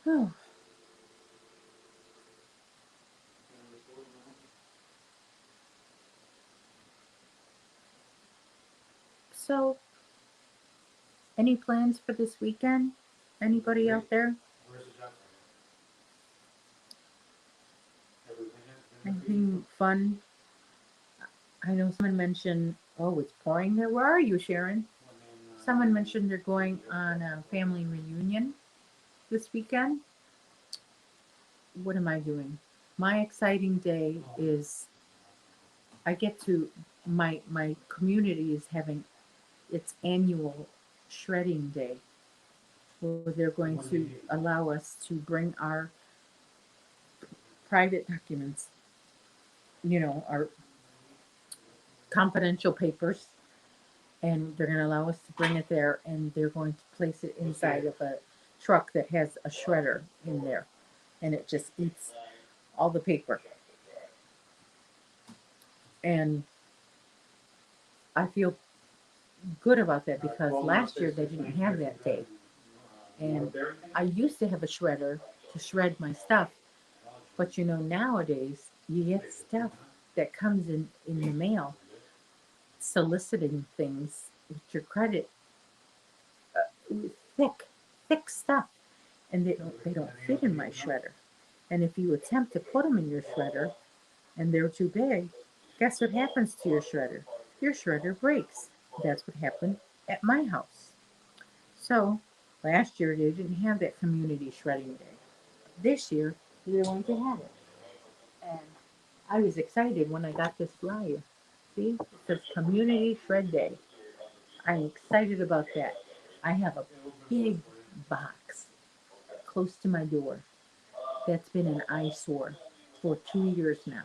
Oh, so, any plans for this weekend? Anybody out there? Where's the job site? Anything fun? I know someone mentioned, oh, it's pouring there. Where are you, Sharon? Someone mentioned they're going on a family reunion this weekend. What am I doing? My exciting day is I get to my community is having its annual shredding day where they're going to allow us to bring our private documents, our confidential papers, and they're going to allow us to bring it there, and they're going to place it inside of a truck that has a shredder in there, and it just eats all the paper. And I feel good about that because last year they didn't have that day. And I used to have a shredder to shred my stuff, but nowadays you get stuff that comes in the mail soliciting things with your credit, thick, thick stuff, and they don't fit in my shredder. And if you attempt to put them in your shredder and they're too big, guess what happens to your shredder? Your shredder breaks. That's what happened at my house. So last year they didn't have that community shredding day. This year they're going to have it. And I was excited when I got this flyer. See, it says Community Shred Day. I'm excited about that. I have a big box close to my door that's been an eyesore for 2 years now.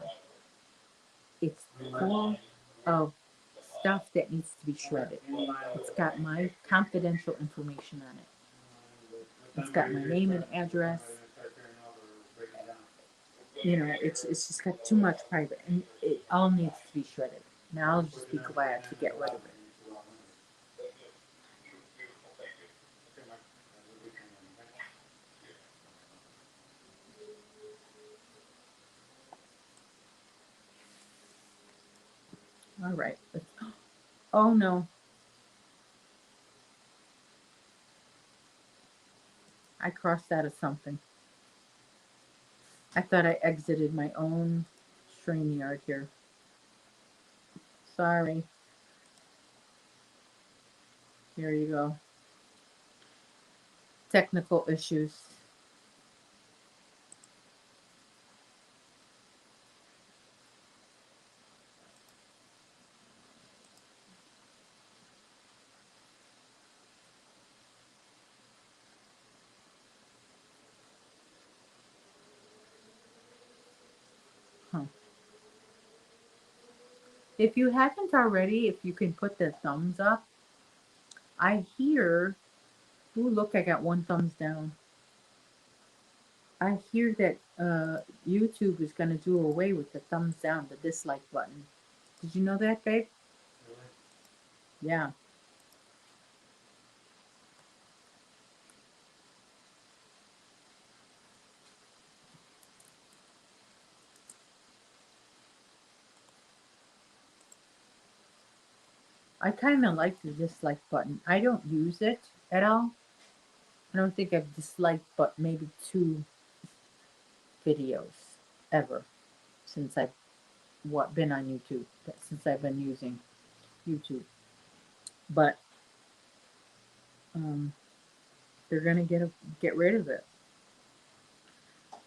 It's full of stuff that needs to be shredded. It's got my confidential information on it. It's got my name and address. It's just got too much private, and it all needs to be shredded. Now I'll just be glad to get rid of it. All right. Oh no, I crossed out of something. I thought I exited my own StreamYard here. Sorry. Here you go. Technical issues. Huh. If you haven't already, if you can put the thumbs up, I hear. Ooh, look, I got one thumbs down. I hear that YouTube is going to do away with the thumbs down, the dislike button. Did you know that, babe? Yeah. I kind of like the dislike button. I don't use it at all. I don't think I've disliked but maybe 2 videos ever since I've been on YouTube, since I've been using YouTube. But um, they're gonna get rid of it.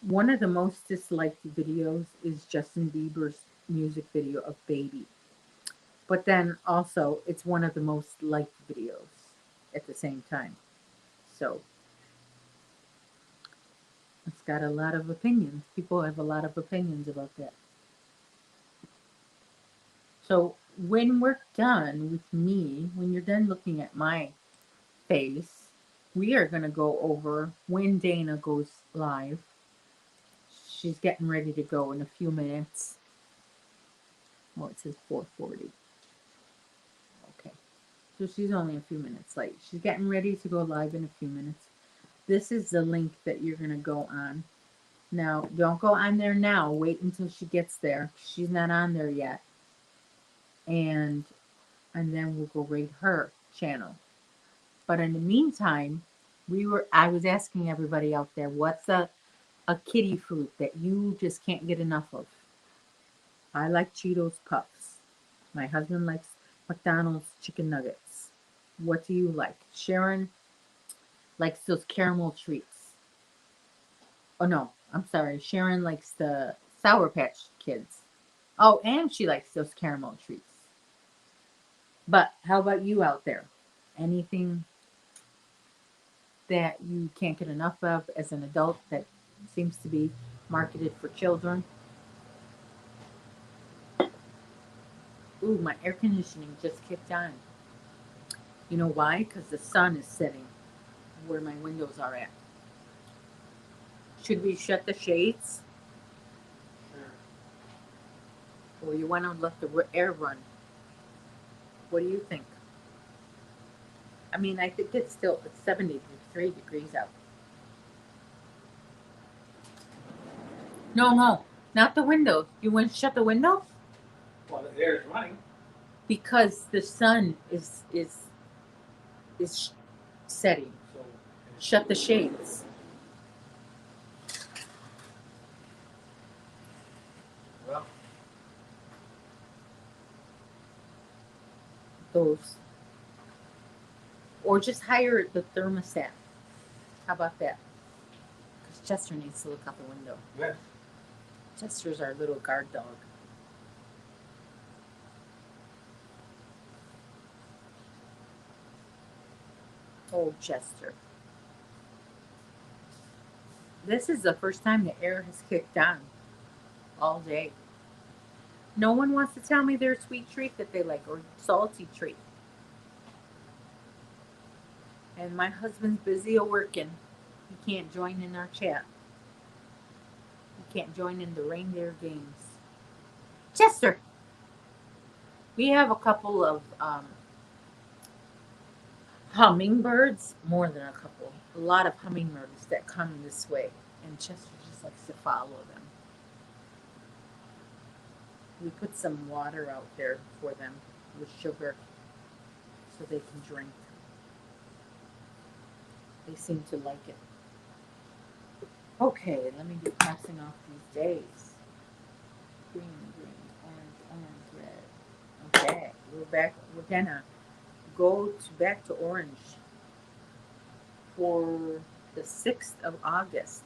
One of the most disliked videos is Justin Bieber's music video of Baby. But then also it's one of the most liked videos at the same time. So it's got a lot of opinions. People have a lot of opinions about that. So when we're done with me, when you're done looking at my face, we are going to go over when Dana goes live. She's getting ready to go in a few minutes. Oh, it says 4:40. Okay. So she's only a few minutes late. She's getting ready to go live in a few minutes. This is the link that you're going to go on. Now, don't go on there now. Wait until she gets there. She's not on there yet. And then we'll go raid her channel. But in the meantime, I was asking everybody out there, what's a kitty food that you just can't get enough of? I like Cheetos Puffs. My husband likes McDonald's chicken nuggets. What do you like? Sharon likes those caramel treats. Oh no, I'm sorry. Sharon likes the Sour Patch Kids. Oh, and she likes those caramel treats. But how about you out there? Anything that you can't get enough of as an adult that seems to be marketed for children? Ooh, my air conditioning just kicked on. You know why? Because the sun is setting where my windows are at. Should we shut the shades? Or you want to let the air run? What do you think? I mean, I think it's 73 degrees out. No, no, not the windows. You want to shut the windows? Well, the air is running. Because the sun is setting. So Shut the shades. well, Those. Or just hire the thermostat. How about that? Because Chester needs to look out the window. yes. Chester's our little guard dog. Oh, Chester. This is the first time the air has kicked on all day. No one wants to tell me their sweet treat that they like or salty treat. And my husband's busy a working. He can't join in our chat. He can't join in the reindeer games. Chester! We have a couple of hummingbirds, more than a couple, a lot of hummingbirds that come this way. And Chester just likes to follow them. We put some water out there for them with sugar so they can drink. They seem to like it. Okay, let me be passing off these days. Green, orange, red. Okay, we're back. We're gonna back to orange for the 6th of August.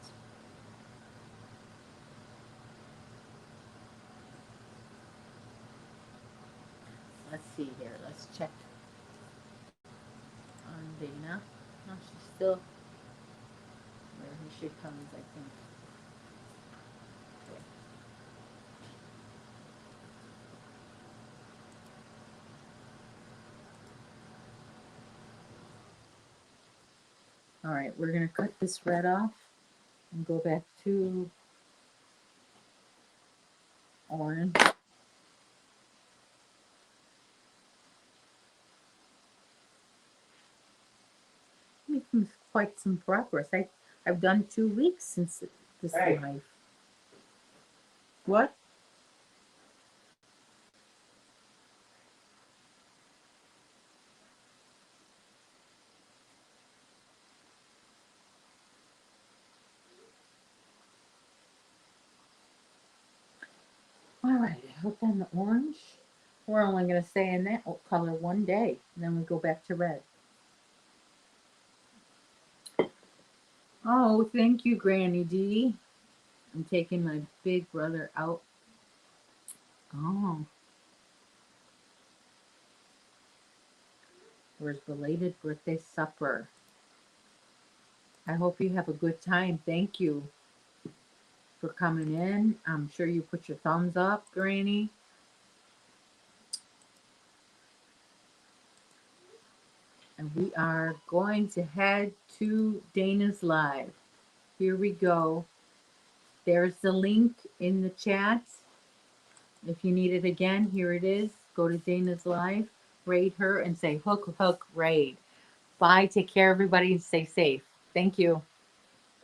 Let's see here. Let's check on Dana. No, she's still where she comes, I think. Okay. All right, we're gonna cut this red off and go back to orange. Making quite some progress. I've done 2 weeks since this Hey. live. What? All right, I hooked on the orange. We're only going to stay in that color one day, and then we go back to red. Oh, thank you, Granny D. I'm taking my big brother out. Oh, for his belated birthday supper. I hope you have a good time. Thank you for coming in. I'm sure you put your thumbs up, Granny. And we are going to head to Dana's live. Here we go. There's the link in the chat. If you need it again, here it is. Go to Dana's live, raid her, and say hook, hook, raid. Bye. Take care, everybody. Stay safe. Thank you.